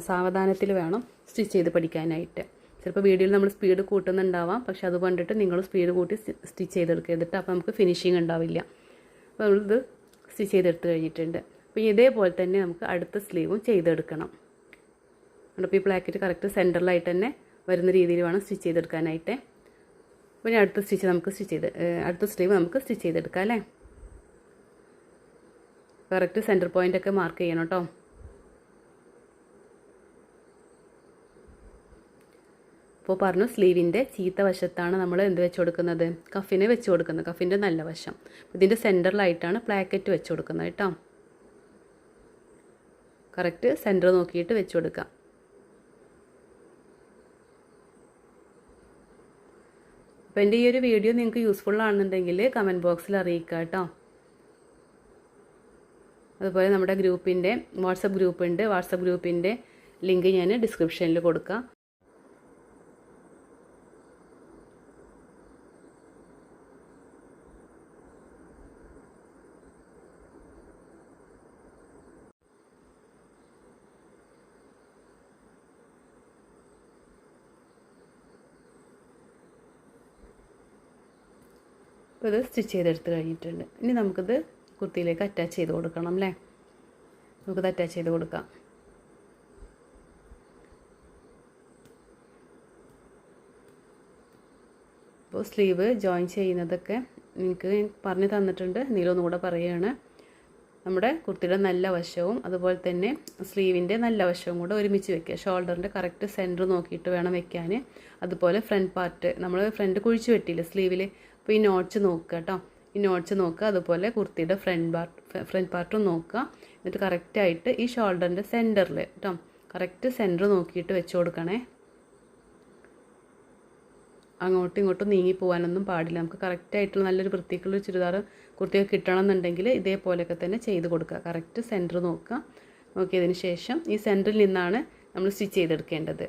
സാവധാനത്തിൽ വേണം സ്റ്റിച്ച് ചെയ്ത് പഠിക്കാനായിട്ട്. ചിലപ്പോൾ വീഡിയോയിൽ നമ്മൾ സ്പീഡ് കൂട്ടുന്നുണ്ടാവാം, പക്ഷെ അത് കണ്ടിട്ട് നിങ്ങൾ സ്പീഡ് കൂട്ടി സ്റ്റിച്ച് ചെയ്തെടുക്കരുത്. അപ്പോൾ നമുക്ക് ഫിനിഷിങ് ഉണ്ടാവില്ല. അപ്പോൾ നമ്മളിത് സ്റ്റിച്ച് ചെയ്തെടുത്ത് കഴിഞ്ഞിട്ടുണ്ട്. അപ്പോൾ ഇതേപോലെ തന്നെ നമുക്ക് അടുത്ത സ്ലീവും ചെയ്തെടുക്കണം. അപ്പോൾ ഈ പ്ലാക്കറ്റ് കറക്റ്റ് സെൻറ്ററിലായിട്ട് തന്നെ വരുന്ന രീതിയിൽ വേണം സ്റ്റിച്ച് ചെയ്തെടുക്കാനായിട്ട്. അപ്പോൾ അടുത്ത അടുത്ത സ്ലീവ് നമുക്ക് സ്റ്റിച്ച് ചെയ്തെടുക്കാം അല്ലേ. കറക്റ്റ് സെൻറ്റർ പോയിൻ്റൊക്കെ മാർക്ക് ചെയ്യണം കേട്ടോ. അപ്പോൾ പറഞ്ഞു, സ്ലീവിൻ്റെ ചീത്ത വശത്താണ് നമ്മൾ എന്ത് വെച്ച് കൊടുക്കുന്നത്, കഫിനെ വെച്ച് കൊടുക്കുന്നത്, കഫിൻ്റെ നല്ല വശം. ഇതിൻ്റെ സെൻറ്ററിലായിട്ടാണ് പ്ലാക്കറ്റ് വെച്ച് കൊടുക്കുന്നത് കേട്ടോ. കറക്റ്റ് സെൻറ്റർ നോക്കിയിട്ട് വെച്ച് കൊടുക്കാം. അപ്പോൾ എൻ്റെ ഈ ഒരു വീഡിയോ നിങ്ങൾക്ക് യൂസ്ഫുൾ ആണെന്നുണ്ടെങ്കിൽ കമൻറ്റ് ബോക്സിൽ അറിയിക്കുക കേട്ടോ. അതുപോലെ നമ്മുടെ ഗ്രൂപ്പിൻ്റെ വാട്സപ്പ് ഗ്രൂപ്പുണ്ട്. വാട്സപ്പ് ഗ്രൂപ്പിൻ്റെ ലിങ്ക് ഞാൻ ഡിസ്ക്രിപ്ഷനിൽ കൊടുക്കാം. അപ്പോൾ ഇത് സ്റ്റിച്ച് ചെയ്തെടുത്ത് കഴിഞ്ഞിട്ടുണ്ട്. ഇനി നമുക്കിത് കുർത്തിയിലേക്ക് അറ്റാച്ച് ചെയ്ത് കൊടുക്കണം അല്ലേ. നമുക്കിത് അറ്റാച്ച് ചെയ്ത് കൊടുക്കാം. അപ്പോൾ സ്ലീവ് ജോയിൻ ചെയ്യുന്നതൊക്കെ എനിക്ക് പറഞ്ഞു തന്നിട്ടുണ്ട്. നീലൊന്നും കൂടെ പറയുകയാണ്. നമ്മുടെ കുർത്തിയുടെ നല്ല വശവും അതുപോലെ തന്നെ സ്ലീവിൻ്റെ നല്ല വശവും കൂടെ ഒരുമിച്ച് വെക്കുക. ഷോൾഡറിൻ്റെ കറക്റ്റ് സെൻറ്റർ നോക്കിയിട്ട് വേണം വെക്കാൻ. അതുപോലെ ഫ്രണ്ട് പാർട്ട് നമ്മൾ ഫ്രണ്ട് കുഴിച്ച് വെട്ടിയില്ല സ്ലീവിൽ. അപ്പോൾ ഈ നോട്ട്സ് നോക്കുക കേട്ടോ. ഈ നോട്ട്സ് നോക്കുക. അതുപോലെ കുർത്തിയുടെ ഫ്രണ്ട് പാർട്ടും നോക്കുക. എന്നിട്ട് കറക്റ്റായിട്ട് ഈ ഷോൾഡറിൻ്റെ സെൻറ്ററിൽ കേട്ടോ കറക്റ്റ് സെൻറ്റർ നോക്കിയിട്ട് വെച്ച് കൊടുക്കണേ. അങ്ങോട്ടും ഇങ്ങോട്ടും നീങ്ങി പോകാനൊന്നും പാടില്ല. നമുക്ക് കറക്റ്റായിട്ടുള്ള നല്ലൊരു വൃത്തിക്കുള്ള ചുരിദാർ കുർത്തിയൊക്കെ കിട്ടണം എന്നുണ്ടെങ്കിൽ ഇതേപോലെയൊക്കെ തന്നെ ചെയ്ത് കൊടുക്കുക. കറക്റ്റ് സെൻറ്റർ നോക്കുക. നോക്കിയതിന് ശേഷം ഈ സെൻറ്ററിൽ നിന്നാണ് നമ്മൾ സ്റ്റിച്ച് ചെയ്തെടുക്കേണ്ടത്.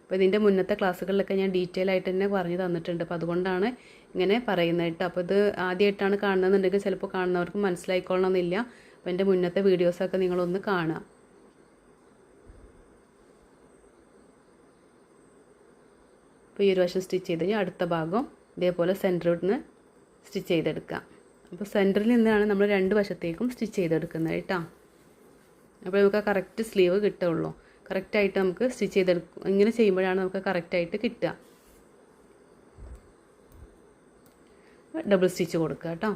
അപ്പോൾ ഇതിൻ്റെ മുന്നത്തെ ക്ലാസ്സുകളിലൊക്കെ ഞാൻ ഡീറ്റെയിൽ ആയിട്ട് തന്നെ പറഞ്ഞു തന്നിട്ടുണ്ട്. അപ്പോൾ അതുകൊണ്ടാണ് ഇങ്ങനെ പറയുന്നത് കേട്ടോ. അപ്പോൾ ഇത് ആദ്യമായിട്ടാണ് കാണുന്നതെന്നുണ്ടെങ്കിൽ ചിലപ്പോൾ കാണുന്നവർക്ക് മനസ്സിലായിക്കൊള്ളണമെന്നില്ല. അപ്പോൾ എൻ്റെ മുന്നത്തെ വീഡിയോസൊക്കെ നിങ്ങളൊന്ന് കാണുക. അപ്പോൾ ഈ ഒരു വശം സ്റ്റിച്ച് ചെയ്ത് കഴിഞ്ഞാൽ അടുത്ത ഭാഗം ഇതേപോലെ സെൻറ്ററിൽ നിന്ന് സ്റ്റിച്ച് ചെയ്തെടുക്കാം. അപ്പോൾ സെൻറ്ററിൽ നിന്നാണ് നമ്മൾ രണ്ട് വശത്തേക്കും സ്റ്റിച്ച് ചെയ്തെടുക്കുന്നത് കേട്ടോ. അപ്പോൾ നമുക്ക് കറക്റ്റ് സ്ലീവ് കിട്ടുള്ളൂ. കറക്റ്റായിട്ട് നമുക്ക് സ്റ്റിച്ച് ചെയ്തെടുക്കും. ഇങ്ങനെ ചെയ്യുമ്പോഴാണ് നമുക്ക് കറക്റ്റായിട്ട് കിട്ടുക. ഡബിൾ സ്റ്റിച്ച് കൊടുക്കുക കേട്ടോ.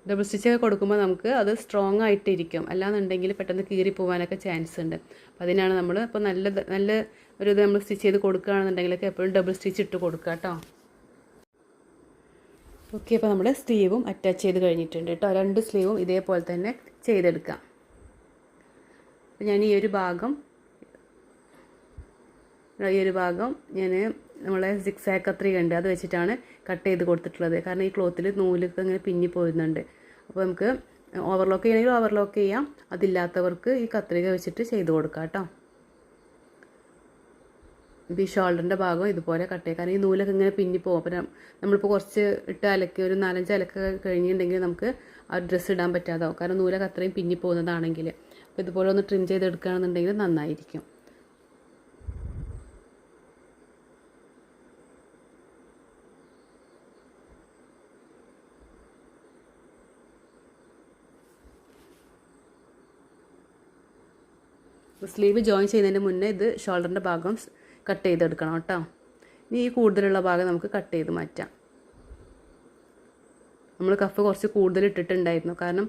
ഡബിൾ സ്റ്റിച്ചൊക്കെ കൊടുക്കുമ്പോൾ നമുക്ക് അത് സ്ട്രോങ് ആയിട്ടിരിക്കും. അല്ലാന്നുണ്ടെങ്കിൽ പെട്ടെന്ന് കീറി പോകാനൊക്കെ ചാൻസ് ഉണ്ട്. അപ്പോൾ അതിനാണ് നമ്മൾ ഇപ്പോൾ നല്ല ഒരു ഇത് നമ്മൾ സ്റ്റിച്ച് ചെയ്ത് കൊടുക്കുകയാണെന്നുണ്ടെങ്കിലൊക്കെ എപ്പോഴും ഡബിൾ സ്റ്റിച്ച് ഇട്ട് കൊടുക്കുക കേട്ടോ. ഓക്കെ, അപ്പോൾ നമ്മുടെ സ്ലീവും അറ്റാച്ച് ചെയ്ത് കഴിഞ്ഞിട്ടുണ്ട് കേട്ടോ. രണ്ട് സ്ലീവും ഇതേപോലെ തന്നെ ചെയ്തെടുക്കാം. അപ്പോൾ ഞാൻ ഈ ഒരു ഭാഗം ഞാൻ നമ്മളെ സിക്സാക്ക് കത്രിക ഉണ്ട് അത് വെച്ചിട്ടാണ് കട്ട് ചെയ്ത് കൊടുത്തിട്ടുള്ളത്. കാരണം ഈ ക്ലോത്തിൽ നൂലൊക്കെ ഇങ്ങനെ പിന്നി പോരുന്നുണ്ട്. അപ്പോൾ നമുക്ക് ഓവർലോക്ക് ചെയ്യണമെങ്കിൽ ഓവർലോക്ക് ചെയ്യാം. അതില്ലാത്തവർക്ക് ഈ കത്രിക വെച്ചിട്ട് ചെയ്ത് കൊടുക്കാം കേട്ടോ. ഇപ്പോൾ ഈ ഷോൾഡറിൻ്റെ ഭാഗം ഇതുപോലെ കട്ട് ചെയ്യുക. കാരണം ഈ നൂലൊക്കെ ഇങ്ങനെ പിന്നി പോകും. അപ്പം നമ്മളിപ്പോൾ കുറച്ച് ഇട്ട് അലക്കി ഒരു 4-5 അലക്ക് കഴിഞ്ഞിട്ടുണ്ടെങ്കിൽ നമുക്ക് ആ ഡ്രസ്സ് ഇടാൻ പറ്റാതാവും. കാരണം നൂലൊക്കെ അത്രയും പിന്നി പോകുന്നതാണെങ്കിൽ. അപ്പോൾ ഇതുപോലെ ഒന്ന് ട്രിം ചെയ്തെടുക്കുകയാണെന്നുണ്ടെങ്കിൽ നന്നായിരിക്കും. സ്ലീവ് ജോയിൻ ചെയ്യുന്നതിന് മുന്നേ ഇത് ഷോൾഡറിൻ്റെ ഭാഗം കട്ട് ചെയ്തെടുക്കണം കേട്ടോ. ഇനി ഈ കൂടുതലുള്ള ഭാഗം നമുക്ക് കട്ട് ചെയ്ത് മാറ്റാം. നമ്മൾ കഫ് കുറച്ച് കൂടുതൽ ഇട്ടിട്ടുണ്ടായിരുന്നു. കാരണം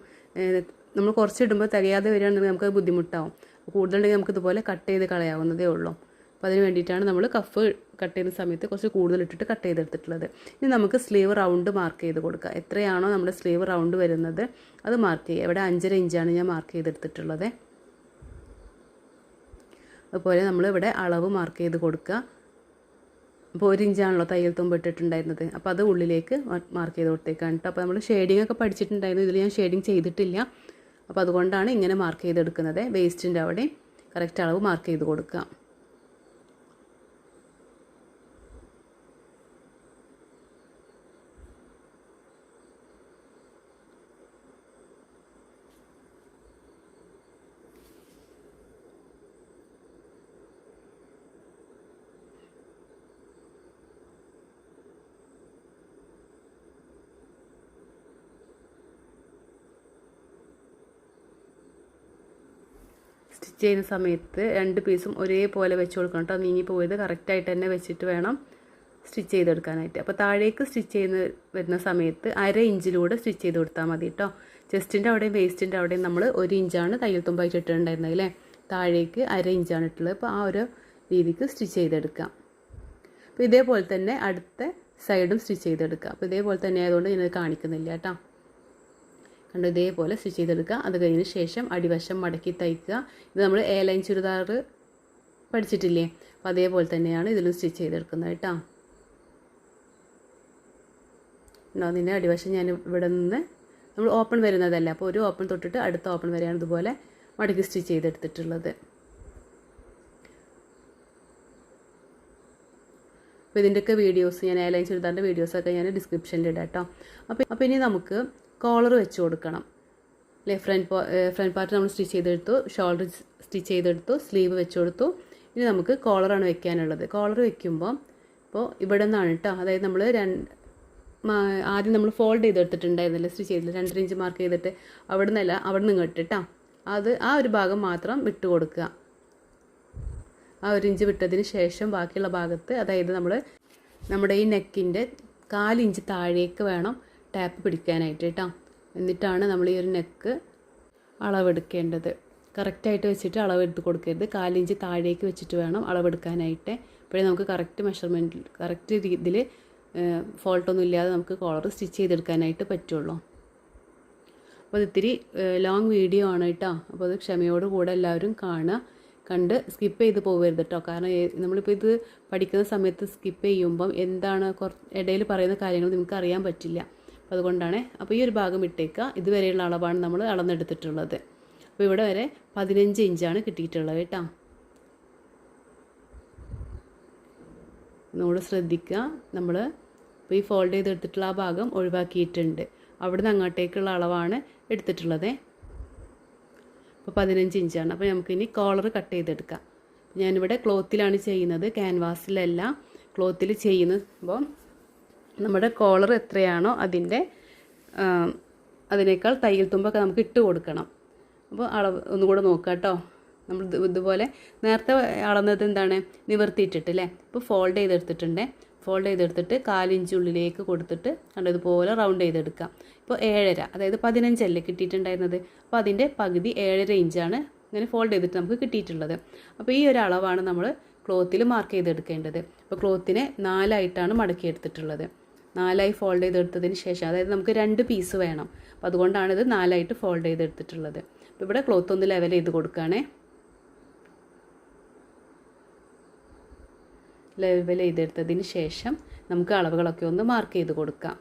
നമ്മൾ കുറച്ച് ഇടുമ്പോൾ തികയാതെ വരികയാണെങ്കിൽ നമുക്ക് ബുദ്ധിമുട്ടാവും. കൂടുതലുണ്ടെങ്കിൽ നമുക്ക് ഇതുപോലെ കട്ട് ചെയ്ത് കളയാവുന്നതേ ഉള്ളൂ. അപ്പോൾ അതിന് വേണ്ടിയിട്ടാണ് നമ്മൾ കഫ് കട്ട് ചെയ്യുന്ന സമയത്ത് കുറച്ച് കൂടുതൽ ഇട്ടിട്ട് കട്ട് ചെയ്തെടുത്തിട്ടുള്ളത്. ഇനി നമുക്ക് സ്ലീവ് റൗണ്ട് മാർക്ക് ചെയ്ത് കൊടുക്കുക. എത്രയാണോ നമ്മുടെ സ്ലീവ് റൗണ്ട് വരുന്നത് അത് മാർക്ക് ചെയ്യുക. ഇവിടെ 5.5 ഇഞ്ചാണ് ഞാൻ മാർക്ക് ചെയ്തെടുത്തിട്ടുള്ളത്. അതുപോലെ നമ്മളിവിടെ അളവ് മാർക്ക് ചെയ്ത് കൊടുക്കുക. അപ്പോൾ 1 ഇഞ്ചാണല്ലോ തയ്യൽ തുമ്പ് ഇട്ടിട്ടുണ്ടായിരുന്നത്. അപ്പോൾ അത് ഉള്ളിലേക്ക് മാർക്ക് ചെയ്ത് കൊടുത്തേക്കാണ് കേട്ടോ. അപ്പോൾ നമ്മൾ ഷെയ്ഡിങ് ഒക്കെ പഠിച്ചിട്ടുണ്ടായിരുന്നു. ഇതിൽ ഞാൻ ഷെയ്ഡിങ് ചെയ്തിട്ടില്ല. അപ്പോൾ അതുകൊണ്ടാണ് ഇങ്ങനെ മാർക്ക് ചെയ്തെടുക്കുന്നത്. വേസ്റ്റിൻ്റെ അവിടെ കറക്റ്റ് അളവ് മാർക്ക് ചെയ്ത് കൊടുക്കുക. സ്റ്റിച്ച് ചെയ്യുന്ന സമയത്ത് 2 പീസും ഒരേപോലെ വെച്ച് കൊടുക്കണം കേട്ടോ. നീങ്ങി പോയത് കറക്റ്റായിട്ട് തന്നെ വെച്ചിട്ട് വേണം സ്റ്റിച്ച് ചെയ്തെടുക്കാനായിട്ട്. അപ്പോൾ താഴേക്ക് സ്റ്റിച്ച് വരുന്ന സമയത്ത് 1/2 ഇഞ്ചിലൂടെ സ്റ്റിച്ച് ചെയ്ത് കൊടുത്താൽ മതി കേട്ടോ. ചെസ്റ്റിൻ്റെ അവിടെയും വേസ്റ്റിൻ്റെ അവിടെയും നമ്മൾ 1 ഇഞ്ചാണ് തയ്യൽ തുമ്പായിട്ട് ഇട്ടിട്ടുണ്ടായിരുന്നത് അല്ലേ. താഴേക്ക് 1/2 ഇഞ്ചാണ് ഇട്ടുള്ളത്. അപ്പോൾ ആ ഒരു രീതിക്ക് സ്റ്റിച്ച് ചെയ്തെടുക്കാം. അപ്പോൾ ഇതേപോലെ തന്നെ അടുത്ത സൈഡും സ്റ്റിച്ച് ചെയ്തെടുക്കാം. അപ്പോൾ ഇതേപോലെ തന്നെ ആയതുകൊണ്ട് ഞാനത് കാണിക്കുന്നില്ല കേട്ടോ. കണ്ടു, ഇതേപോലെ സ്റ്റിച്ച് ചെയ്തെടുക്കുക. അത് കഴിഞ്ഞ ശേഷം അടിവശം മടക്കി തയ്ക്കുക. ഇത് നമ്മൾ A ലൈൻ ചുരിദാർ പഠിച്ചിട്ടില്ലേ, അപ്പോൾ അതേപോലെ തന്നെയാണ് ഇതിലും സ്റ്റിച്ച് ചെയ്തെടുക്കുന്നത് കേട്ടോ. ഉണ്ടാവും. ഇതിൻ്റെ അടിവശം ഞാൻ ഇവിടെ നിന്ന് നമ്മൾ ഓപ്പൺ വരുന്നതല്ല, അപ്പോൾ ഒരു ഓപ്പൺ തൊട്ടിട്ട് അടുത്ത ഓപ്പൺ വരെയാണ് ഇതുപോലെ മടക്കി സ്റ്റിച്ച് ചെയ്തെടുത്തിട്ടുള്ളത്. അപ്പോൾ ഇതിൻ്റെയൊക്കെ വീഡിയോസ് ഞാൻ എയർലൈൻ ചുരിദാറിൻ്റെ വീഡിയോസൊക്കെ ഞാൻ ഡിസ്ക്രിപ്ഷനിൽ ഇടാം കേട്ടോ. അപ്പോൾ ഇനി നമുക്ക് കോളർ വെച്ച് കൊടുക്കണം അല്ലേ. ഫ്രണ്ട് പാർട്ട് നമ്മൾ സ്റ്റിച്ച് ചെയ്തെടുത്തു, ഷോൾഡർ സ്റ്റിച്ച് ചെയ്തെടുത്തു, സ്ലീവ് വെച്ച് കൊടുത്തു. ഇനി നമുക്ക് കോളറാണ് വെക്കാനുള്ളത്. കോളർ വെക്കുമ്പോൾ ഇപ്പോൾ ഇവിടെ നിന്നാണ് കേട്ടോ, അതായത് നമ്മൾ ആദ്യം നമ്മൾ ഫോൾഡ് ചെയ്തെടുത്തിട്ടുണ്ടായിരുന്നില്ല സ്റ്റിച്ച് ചെയ്തില്ല, 2 ഇഞ്ച് മാർക്ക് ചെയ്തിട്ട് അവിടെ നിന്നല്ല അവിടെ നിന്ന് ഇങ്ങോട്ട് ആ ഒരു ഭാഗം മാത്രം വിട്ട് കൊടുക്കുക. ആ 1 ഇഞ്ച് വിട്ടതിന് ശേഷം ബാക്കിയുള്ള ഭാഗത്ത്, അതായത് നമ്മുടെ ഈ നെക്കിൻ്റെ 4 ഇഞ്ച് താഴേക്ക് വേണം ടാപ്പ് പിടിക്കാനായിട്ട് കേട്ടോ. എന്നിട്ടാണ് നമ്മൾ ഈ ഒരു നെക്ക് അളവെടുക്കേണ്ടത്. കറക്റ്റായിട്ട് വെച്ചിട്ട് അളവെടുത്ത് കൊടുക്കരുത്, 4 ഇഞ്ച് താഴേക്ക് വെച്ചിട്ട് വേണം അളവെടുക്കാനായിട്ട്. അപ്പോഴേ നമുക്ക് കറക്റ്റ് മെഷർമെൻറ്റിൽ കറക്റ്റ് രീതിയിൽ ഫോൾട്ടൊന്നും ഇല്ലാതെ നമുക്ക് കോളർ സ്റ്റിച്ച് ചെയ്തെടുക്കാനായിട്ട് പറ്റുള്ളൂ. അപ്പോൾ അത് ഇത്തിരി ലോങ് വീഡിയോ ആണ് കേട്ടോ. അപ്പോൾ അത് ക്ഷമയോടുകൂടെ എല്ലാവരും കണ്ട് സ്കിപ്പ് ചെയ്ത് പോകരുത് കേട്ടോ. കാരണം നമ്മളിപ്പോൾ ഇത് പഠിക്കുന്ന സമയത്ത് സ്കിപ്പ് ചെയ്യുമ്പം എന്താണ് ഇടയിൽ പറയുന്ന കാര്യങ്ങൾ നിങ്ങൾക്ക് അറിയാൻ പറ്റില്ല. അപ്പോൾ അതുകൊണ്ടാണ്. അപ്പോൾ ഈ ഒരു ഭാഗം ഇട്ടേക്കുക. ഇതുവരെയുള്ള അളവാണ് നമ്മൾ അളന്നെടുത്തിട്ടുള്ളത്. അപ്പോൾ ഇവിടെ വരെ 15 ഇഞ്ചാണ് കിട്ടിയിട്ടുള്ളത് കേട്ടോ. നമ്മൾ ശ്രദ്ധിക്കുക, നമ്മൾ ഇപ്പോൾ ഈ ഫോൾഡ് ചെയ്തെടുത്തിട്ടുള്ള ആ ഭാഗം ഒഴിവാക്കിയിട്ടുണ്ട്. അവിടെ നിന്ന് അങ്ങോട്ടേക്കുള്ള അളവാണ് എടുത്തിട്ടുള്ളത്. അപ്പോൾ 15 ഇഞ്ചാണ്. അപ്പോൾ നമുക്കിനി കോളർ കട്ട് ചെയ്തെടുക്കാം. ഞാനിവിടെ ക്ലോത്തിലാണ് ചെയ്യുന്നത്, ക്യാൻവാസിലല്ല. ക്ലോത്തിൽ ചെയ്യുമ്പോൾ നമ്മുടെ കോളർ എത്രയാണോ അതിനേക്കാൾ തയ്യൽ തുമ്പൊക്കെ നമുക്ക് ഇട്ട് കൊടുക്കണം. അപ്പോൾ അളവ് ഒന്നുകൂടെ നോക്കാം കേട്ടോ. നമ്മൾ ഇതുപോലെ നേരത്തെ അളന്നത് എന്താണ്, നിവർത്തിയിട്ടിട്ട് അല്ലേ. ഇപ്പോൾ ഫോൾഡ് ചെയ്തെടുത്തിട്ടുണ്ട്. ഫോൾഡ് ചെയ്തെടുത്തിട്ട് 4 ഇഞ്ച് ഉള്ളിലേക്ക് കൊടുത്തിട്ട് കണ്ടതുപോലെ റൗണ്ട് ചെയ്തെടുക്കാം. ഇപ്പോൾ 7.5, അതായത് 15 അല്ലേ കിട്ടിയിട്ടുണ്ടായിരുന്നത്. അപ്പോൾ അതിൻ്റെ പകുതി 7.5 ഇഞ്ചാണ് ഇങ്ങനെ ഫോൾഡ് ചെയ്തിട്ട് നമുക്ക് കിട്ടിയിട്ടുള്ളത്. അപ്പോൾ ഈ ഒരു അളവാണ് നമ്മൾ ക്ലോത്തിൽ മാർക്ക് ചെയ്തെടുക്കേണ്ടത്. അപ്പോൾ ക്ലോത്തിനെ 4ആയിട്ടാണ് മടക്കിയെടുത്തിട്ടുള്ളത്. 4ആയി ഫോൾഡ് ചെയ്തെടുത്തതിന് ശേഷം, അതായത് നമുക്ക് 2 പീസ് വേണം. അപ്പോൾ അതുകൊണ്ടാണ് ഇത് 4ആയിട്ട് ഫോൾഡ് ചെയ്തെടുത്തിട്ടുള്ളത്. അപ്പോൾ ഇവിടെ ക്ലോത്ത് ഒന്ന് ലെവൽ ചെയ്ത് കൊടുക്കുകയാണേ. ലെവൽ ചെയ്തെടുത്തതിന് ശേഷം നമുക്ക് അളവുകളൊക്കെ ഒന്ന് മാർക്ക് ചെയ്ത് കൊടുക്കാം.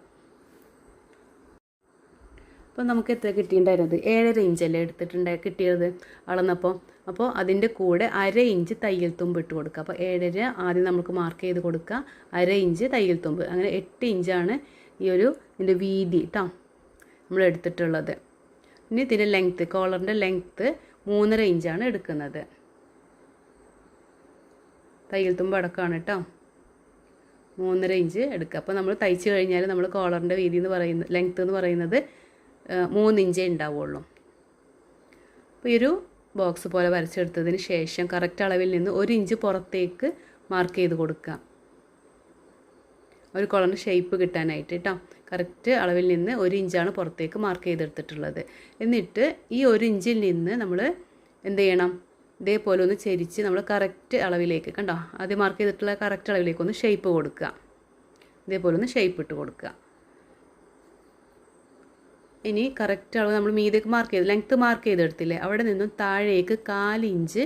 അപ്പോൾ നമുക്ക് എത്ര കിട്ടിയിട്ടുണ്ടായിരുന്നത്, 7.5 ഇഞ്ചല്ലേ കിട്ടിയത് അളന്നപ്പോൾ. അപ്പോൾ അതിൻ്റെ കൂടെ 1/2 ഇഞ്ച് തയ്യൽ തുമ്പ് ഇട്ട് കൊടുക്കുക. അപ്പോൾ 7.5 ആദ്യം നമുക്ക് മാർക്ക് ചെയ്ത് കൊടുക്കുക, 1/2 ഇഞ്ച് തയ്യൽ തുമ്പ്, അങ്ങനെ 8 ഇഞ്ചാണ് ഇതിൻ്റെ വീതി കേട്ടോ നമ്മൾ എടുത്തിട്ടുള്ളത്. ഇനി ഇതിൻ്റെ ലെങ്ത്ത്, കോളറിൻ്റെ ലെങ്ത്ത് 3.5 ഇഞ്ചാണ് എടുക്കുന്നത്. തയ്യൽ തുമ്പ് അടക്കമാണ് കേട്ടോ, 3.5 ഇഞ്ച് എടുക്കുക. അപ്പോൾ നമ്മൾ തയ്ച്ച് കഴിഞ്ഞാൽ നമ്മൾ കോളറിൻ്റെ വീതി എന്ന് പറയുന്നത്, ലെങ്ത്ത് എന്ന് പറയുന്നത് 3 ഇഞ്ചേ ഉണ്ടാവുള്ളൂ. അപ്പോൾ ഈ ഒരു ബോക്സ് പോലെ വരച്ചെടുത്തതിന് ശേഷം കറക്റ്റ് അളവിൽ നിന്ന് 1 ഇഞ്ച് പുറത്തേക്ക് മാർക്ക് ചെയ്ത് കൊടുക്കുക, ഒരു കോളറിൻ്റെ ഷേപ്പ് കിട്ടാനായിട്ട് കേട്ടോ. കറക്റ്റ് അളവിൽ നിന്ന് 1 ഇഞ്ചാണ് പുറത്തേക്ക് മാർക്ക് ചെയ്തെടുത്തിട്ടുള്ളത്. എന്നിട്ട് ഈ 1 ഇഞ്ചിൽ നിന്ന് നമ്മൾ എന്ത് ചെയ്യണം, ഇതേപോലെ ഒന്ന് ചെരിച്ച് നമ്മൾ കറക്റ്റ് അളവിലേക്ക്, കണ്ടോ ആദ്യം മാർക്ക് ചെയ്തിട്ടുള്ള കറക്റ്റ് അളവിലേക്ക് ഒന്ന് ഷേപ്പ് കൊടുക്കുക. ഇതേപോലെ ഒന്ന് ഷേപ്പ് ഇട്ട് കൊടുക്കുക. ഇനി കറക്റ്റ് അളവ് നമ്മൾ മീതേക്ക് മാർക്ക് ചെയ്ത് ലെങ്ത്ത് മാർക്ക് ചെയ്തെടുത്തില്ലേ, അവിടെ നിന്നും താഴേക്ക് 4 ഇഞ്ച്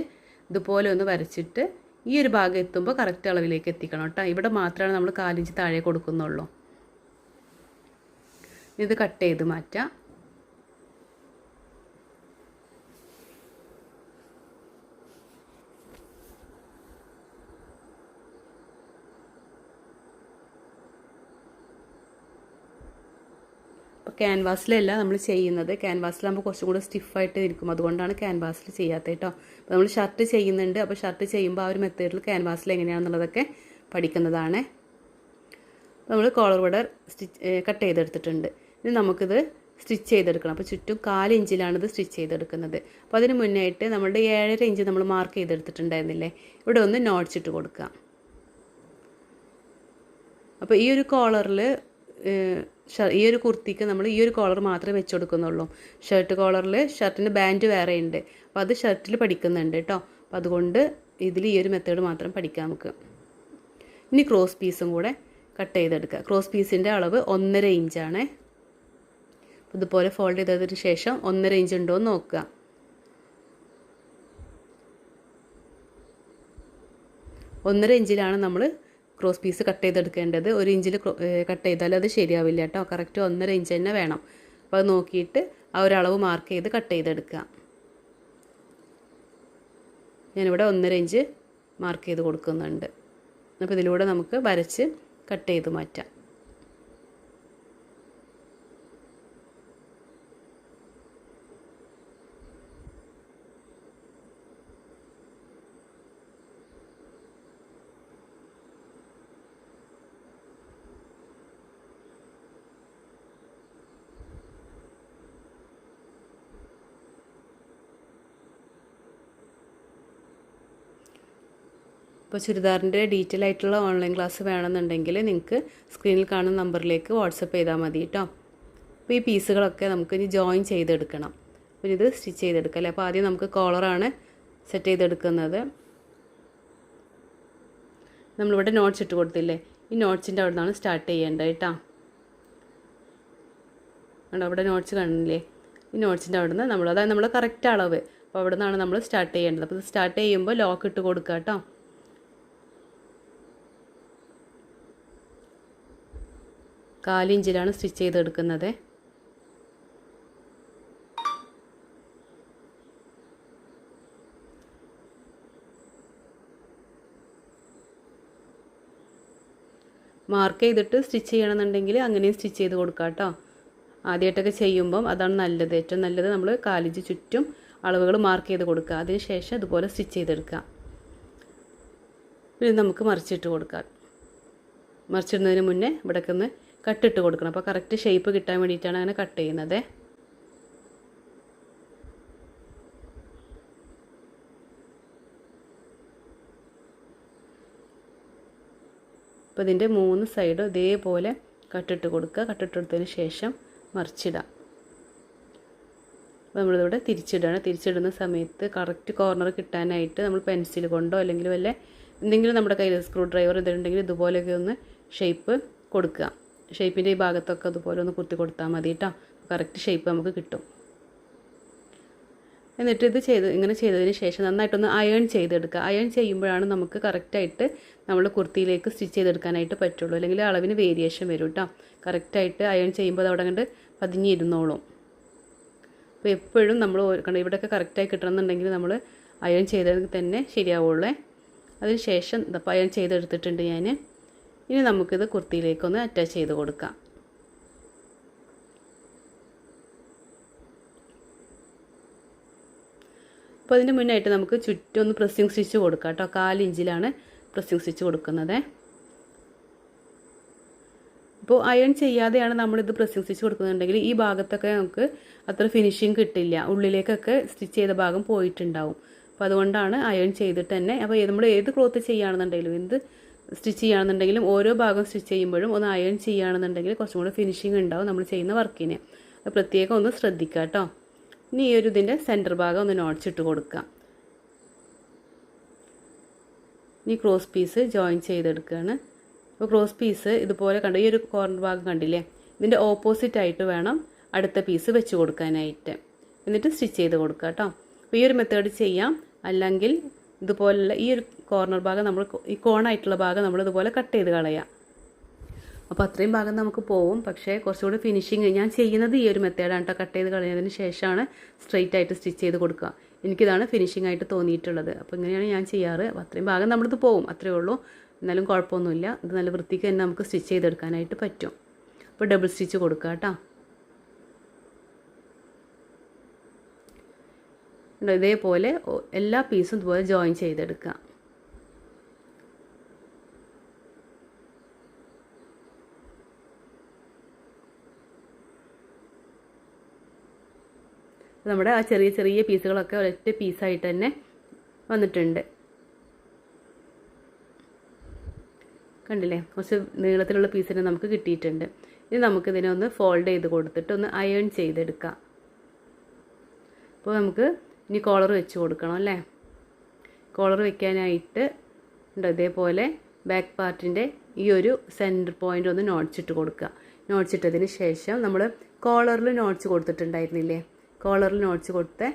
ഇതുപോലെ ഒന്ന് വരച്ചിട്ട് ഈ ഒരു ഭാഗം എത്തുമ്പോൾ കറക്റ്റ് അളവിലേക്ക് എത്തിക്കണം കേട്ടോ. ഇവിടെ മാത്രമാണ് നമ്മൾ 4 ഇഞ്ച് താഴെ കൊടുക്കുന്നുള്ളൂ. ഇത് കട്ട് ചെയ്ത് മാറ്റാം. അപ്പോൾ ക്യാൻവാസിലല്ല നമ്മൾ ചെയ്യുന്നത്, ക്യാൻവാസിലാകുമ്പോൾ കുറച്ചും കൂടെ സ്റ്റിഫായിട്ട് ഇരിക്കും, അതുകൊണ്ടാണ് ക്യാൻവാസിൽ ചെയ്യാത്തത് കേട്ടോ. അപ്പോൾ നമ്മൾ ഷർട്ട് ചെയ്യുന്നുണ്ട്, അപ്പോൾ ഷർട്ട് ചെയ്യുമ്പോൾ ആ ഒരു മെത്തേഡിൽ ക്യാൻവാസിൽ എങ്ങനെയാണെന്നുള്ളതൊക്കെ പഠിക്കുന്നതാണ്. നമ്മൾ കോളർ ഇവിടെ കട്ട് ചെയ്തെടുത്തിട്ടുണ്ട്. ഇനി നമുക്കിത് സ്റ്റിച്ച് ചെയ്തെടുക്കണം. അപ്പോൾ ചുറ്റും 4 ഇഞ്ചിലാണിത് സ്റ്റിച്ച് ചെയ്തെടുക്കുന്നത്. അപ്പോൾ അതിന് മുന്നായിട്ട് നമ്മളുടെ 7.5 ഇഞ്ച് നമ്മൾ മാർക്ക് ചെയ്തെടുത്തിട്ടുണ്ടായിരുന്നില്ലേ, ഇവിടെ ഒന്ന് നോട്ട്സ് ഇട്ട് കൊടുക്കുക. അപ്പോൾ ഈ ഒരു കോളറിൽ, ഈ ഒരു കുർത്തിക്ക് നമ്മൾ ഈ ഒരു കോളർ മാത്രമേ വെച്ച് കൊടുക്കുന്നുള്ളൂ. ഷർട്ട് കോളറിൽ ഷർട്ടിൻ്റെ ബാൻഡ് വേറെ ഉണ്ട്, അപ്പോൾ അത് ഷർട്ടിൽ പഠിക്കുന്നുണ്ട് കേട്ടോ. അപ്പോൾ അതുകൊണ്ട് ഇതിൽ ഈ ഒരു മെത്തേഡ് മാത്രം പഠിക്കാം നമുക്ക്. ഇനി ക്രോസ് പീസും കൂടെ കട്ട് ചെയ്തെടുക്കുക. ക്രോസ് പീസിൻ്റെ അളവ് 1.5 ഇഞ്ചാണ്. ഇതുപോലെ ഫോൾഡ് ചെയ്തതിന് ശേഷം 1.5 ഇഞ്ച് ഉണ്ടോ എന്ന് നോക്കുക. 1.5 ഇഞ്ചിലാണ് നമ്മൾ ക്രോസ് പീസ് കട്ട് ചെയ്തെടുക്കേണ്ടത്. 1 ഇഞ്ചിൽ കട്ട് ചെയ്താൽ അത് ശരിയാവില്ല കേട്ടോ. കറക്റ്റ് 1.5 ഇഞ്ച് തന്നെ വേണം. അപ്പോൾ അത് നോക്കിയിട്ട് ആ ഒരളവ് മാർക്ക് ചെയ്ത് കട്ട് ചെയ്തെടുക്കുക. ഞാനിവിടെ 1.5 ഇഞ്ച് മാർക്ക് ചെയ്ത് കൊടുക്കുന്നുണ്ട്. അപ്പോൾ ഇതിലൂടെ നമുക്ക് വരച്ച് കട്ട് ചെയ്ത് മാറ്റാം. ഇപ്പോൾ ചുരിദാറിൻ്റെ ഡീറ്റെയിൽ ആയിട്ടുള്ള ഓൺലൈൻ ക്ലാസ് വേണമെന്നുണ്ടെങ്കിൽ നിങ്ങൾക്ക് സ്ക്രീനിൽ കാണുന്ന നമ്പറിലേക്ക് വാട്സപ്പ് ചെയ്താൽ മതി കേട്ടോ. അപ്പോൾ ഈ പീസുകളൊക്കെ നമുക്ക് ഇനി ജോയിൻ ചെയ്തെടുക്കണം. അപ്പോൾ ഇത് സ്റ്റിച്ച് ചെയ്തെടുക്കാം. അപ്പോൾ ആദ്യം നമുക്ക് കോളറാണ് സെറ്റ് ചെയ്തെടുക്കുന്നത്. നമ്മളിവിടെ നോട്ട്സ് ഇട്ട് കൊടുത്തില്ലേ, ഈ നോട്ട്സിൻ്റെ അവിടെ നിന്നാണ് സ്റ്റാർട്ട് ചെയ്യേണ്ടത് കേട്ടോ. അവിടെ നോട്ട്സ് കാണില്ലേ, ഈ നോട്ട്സിൻ്റെ അവിടെ നിന്ന് അതായത് നമ്മുടെ കറക്റ്റ് അളവ്. അപ്പോൾ അവിടെ നിന്നാണ് നമ്മൾ സ്റ്റാർട്ട് ചെയ്യേണ്ടത്. അപ്പോൾ ഇത് സ്റ്റാർട്ട് ചെയ്യുമ്പോൾ ലോക്ക് ഇട്ട് കൊടുക്കുക കേട്ടോ. 1/4 ഇഞ്ചിലാണ് സ്റ്റിച്ച് ചെയ്തെടുക്കുന്നത്. മാർക്ക് ചെയ്തിട്ട് സ്റ്റിച്ച് ചെയ്യണമെന്നുണ്ടെങ്കിൽ അങ്ങനെയും സ്റ്റിച്ച് ചെയ്ത് കൊടുക്കാം കേട്ടോ. ആദ്യമായിട്ടൊക്കെ ചെയ്യുമ്പം അതാണ് നല്ലത്. ഏറ്റവും നല്ലത് നമ്മൾ 1/4 ഇഞ്ച് ചുറ്റും അളവുകൾ മാർക്ക് ചെയ്ത് കൊടുക്കുക. അതിന് ശേഷം ഇതുപോലെ സ്റ്റിച്ച് ചെയ്തെടുക്കാം. പിന്നെ നമുക്ക് മറിച്ചിട്ട് കൊടുക്കാം. മറിച്ചിടുന്നതിന് മുന്നേ ഇവിടേക്ക് ഒന്ന് കട്ടിട്ട് കൊടുക്കണം. അപ്പോൾ കറക്റ്റ് ഷേപ്പ് കിട്ടാൻ വേണ്ടിയിട്ടാണ് അങ്ങനെ കട്ട് ചെയ്യുന്നത്. അപ്പോൾ ഇതിൻ്റെ 3 സൈഡും ഇതേപോലെ കട്ടിട്ട് കൊടുക്കുക. കട്ടിട്ടെടുത്തതിന് ശേഷം മറിച്ചിടാം. അപ്പോൾ നമ്മളിവിടെ തിരിച്ചിടുകയാണ്. തിരിച്ചിടുന്ന സമയത്ത് കറക്റ്റ് കോർണർ കിട്ടാനായിട്ട് നമ്മൾ പെൻസിൽ കൊണ്ടോ അല്ലെങ്കിൽ വല്ല എന്തെങ്കിലും നമ്മുടെ കയ്യിൽ സ്ക്രൂ ഡ്രൈവർ ഇതുണ്ടെങ്കിൽ ഇതുപോലെയൊക്കെ ഒന്ന് ഷേപ്പ് കൊടുക്കുക. ഷേപ്പിൻ്റെ ഈ ഭാഗത്തൊക്കെ അതുപോലെ ഒന്ന് കുത്തി കൊടുത്താൽ മതി കേട്ടോ. കറക്റ്റ് ഷേപ്പ് നമുക്ക് കിട്ടും. എന്നിട്ട് ഇത് ഇങ്ങനെ ചെയ്തതിന് ശേഷം നന്നായിട്ടൊന്ന് അയൺ ചെയ്തെടുക്കുക. അയൺ ചെയ്യുമ്പോഴാണ് നമുക്ക് കറക്റ്റായിട്ട് നമ്മൾ കുർത്തിയിലേക്ക് സ്റ്റിച്ച് ചെയ്തെടുക്കാനായിട്ട് പറ്റുള്ളൂ. അല്ലെങ്കിൽ അളവിന് വേരിയേഷൻ വരും കേട്ടോ. കറക്റ്റായിട്ട് അയൺ ചെയ്യുമ്പോൾ അത് അവിടെ കണ്ട് പതിഞ്ഞിരുന്നോളും. അപ്പോൾ എപ്പോഴും നമ്മൾ ഇവിടെയൊക്കെ കറക്റ്റായി കിട്ടണമെന്നുണ്ടെങ്കിൽ നമ്മൾ അയൺ ചെയ്തെങ്കിൽ തന്നെ ശരിയാവുള്ളൂ. അതിന് ശേഷം ഇതപ്പോൾ അയൺ ചെയ്തെടുത്തിട്ടുണ്ട് ഞാൻ. ഇനി നമുക്കിത് കുർത്തിയിലേക്കൊന്ന് അറ്റാച്ച് ചെയ്ത് കൊടുക്കാം. അപ്പോൾ അതിന് മുന്നായിട്ട് നമുക്ക് ചുറ്റും ഒന്ന് പ്രസ്സിങ് സ്റ്റിച്ച് കൊടുക്കാം കേട്ടോ. 1/4 ഇഞ്ചിലാണ് പ്രസ്സിങ് സ്റ്റിച്ച് കൊടുക്കുന്നത്. ഇപ്പോൾ അയൺ ചെയ്യാതെയാണ് നമ്മളിത് പ്രസ്സിങ് സ്റ്റിച്ച് കൊടുക്കുന്നുണ്ടെങ്കിൽ ഈ ഭാഗത്തൊക്കെ നമുക്ക് അത്ര ഫിനിഷിങ് കിട്ടില്ല. ഉള്ളിലേക്കൊക്കെ സ്റ്റിച്ച് ചെയ്ത ഭാഗം പോയിട്ടുണ്ടാവും. അപ്പോൾ അതുകൊണ്ടാണ് അയൺ ചെയ്തിട്ട് തന്നെ. അപ്പോൾ നമ്മൾ ഏത് ക്ലോത്ത് ചെയ്യുകയാണെന്നുണ്ടെങ്കിലും എന്ത് സ്റ്റിച്ച് ചെയ്യുകയാണെന്നുണ്ടെങ്കിലും ഓരോ ഭാഗം സ്റ്റിച്ച് ചെയ്യുമ്പോഴും ഒന്ന് അയൺ ചെയ്യുകയാണെന്നുണ്ടെങ്കിൽ കുറച്ചും കൂടെ ഫിനിഷിങ് ഉണ്ടാവും നമ്മൾ ചെയ്യുന്ന വർക്കിന്. അത് പ്രത്യേകം ഒന്ന് ശ്രദ്ധിക്കുക കേട്ടോ. ഇനി ഈ ഒരു ഇതിൻ്റെ സെൻറ്റർ ഭാഗം ഒന്ന് നോട്ട്സ് ഇട്ട് കൊടുക്കാം. ഇനി ക്രോസ് പീസ് ജോയിൻ ചെയ്തെടുക്കുകയാണ്. അപ്പോൾ ക്രോസ് പീസ് ഇതുപോലെ കണ്ട ഈ ഒരു കോർണർ ഭാഗം കണ്ടില്ലേ, ഇതിൻ്റെ ഓപ്പോസിറ്റ് ആയിട്ട് വേണം അടുത്ത പീസ് വെച്ച് കൊടുക്കാനായിട്ട്. എന്നിട്ട് സ്റ്റിച്ച് ചെയ്ത് കൊടുക്കുക കേട്ടോ. അപ്പോൾ ഈ ഒരു മെത്തേഡ് ചെയ്യാം. അല്ലെങ്കിൽ ഇതുപോലുള്ള ഈ ഒരു കോർണർ ഭാഗം നമ്മൾ ഈ കോണായിട്ടുള്ള ഭാഗം നമ്മൾ ഇതുപോലെ കട്ട് ചെയ്ത് കളയാം. അപ്പോൾ അത്രയും ഭാഗം നമുക്ക് പോവും. പക്ഷേ കുറച്ചുകൂടി ഫിനിഷിങ് ഞാൻ ചെയ്യുന്നത് ഈ ഒരു മെത്തേഡാണ് കേട്ടോ. കട്ട് ചെയ്ത് കളഞ്ഞതിന് ശേഷമാണ് സ്ട്രെയിറ്റ് ആയിട്ട് സ്റ്റിച്ച് ചെയ്ത് കൊടുക്കുക. എനിക്കിതാണ് ഫിനിഷിംഗ് ആയിട്ട് തോന്നിയിട്ടുള്ളത്. അപ്പോൾ ഇങ്ങനെയാണ് ഞാൻ ചെയ്യാറ്. അപ്പോൾ അത്രയും ഭാഗം നമ്മളിത് പോവും, അത്രയേ ഉള്ളൂ. എന്നാലും കുഴപ്പമൊന്നുമില്ല. ഇത് നല്ല വൃത്തിക്ക് തന്നെ നമുക്ക് സ്റ്റിച്ച് ചെയ്തെടുക്കാനായിട്ട് പറ്റും. അപ്പോൾ ഡബിൾ സ്റ്റിച്ച് കൊടുക്കുക കേട്ടോ. ഇതേപോലെ എല്ലാ പീസും ഇതുപോലെ ജോയിൻ ചെയ്തെടുക്കുക. നമ്മുടെ ആ ചെറിയ ചെറിയ പീസുകളൊക്കെ ഒരൊറ്റ പീസായിട്ട് തന്നെ വന്നിട്ടുണ്ട്. കണ്ടില്ലേ, കുറച്ച് നീളത്തിലുള്ള പീസ് തന്നെ നമുക്ക് കിട്ടിയിട്ടുണ്ട്. ഇനി നമുക്കിതിനെ ഒന്ന് ഫോൾഡ് ചെയ്ത് കൊടുത്തിട്ട് ഒന്ന് അയൺ ചെയ്തെടുക്കാം. അപ്പോൾ നമുക്ക് ഇനി കോളർ വെച്ച് കൊടുക്കണം അല്ലേ. കോളർ വെക്കാനായിട്ട് ഇതേപോലെ ബാക്ക് പാർട്ടിൻ്റെ ഈ ഒരു സെൻറ്റർ പോയിൻ്റ് ഒന്ന് നോട്ട്സ് ഇട്ട് കൊടുക്കുക. നോട്ട്സ് ഇട്ടതിന് ശേഷം നമ്മൾ കോളറിൽ നോട്ട്സ് കൊടുത്തിട്ടുണ്ടായിരുന്നില്ലേ, കോളറിൽ നോട്ട്സ് കൊടുത്ത്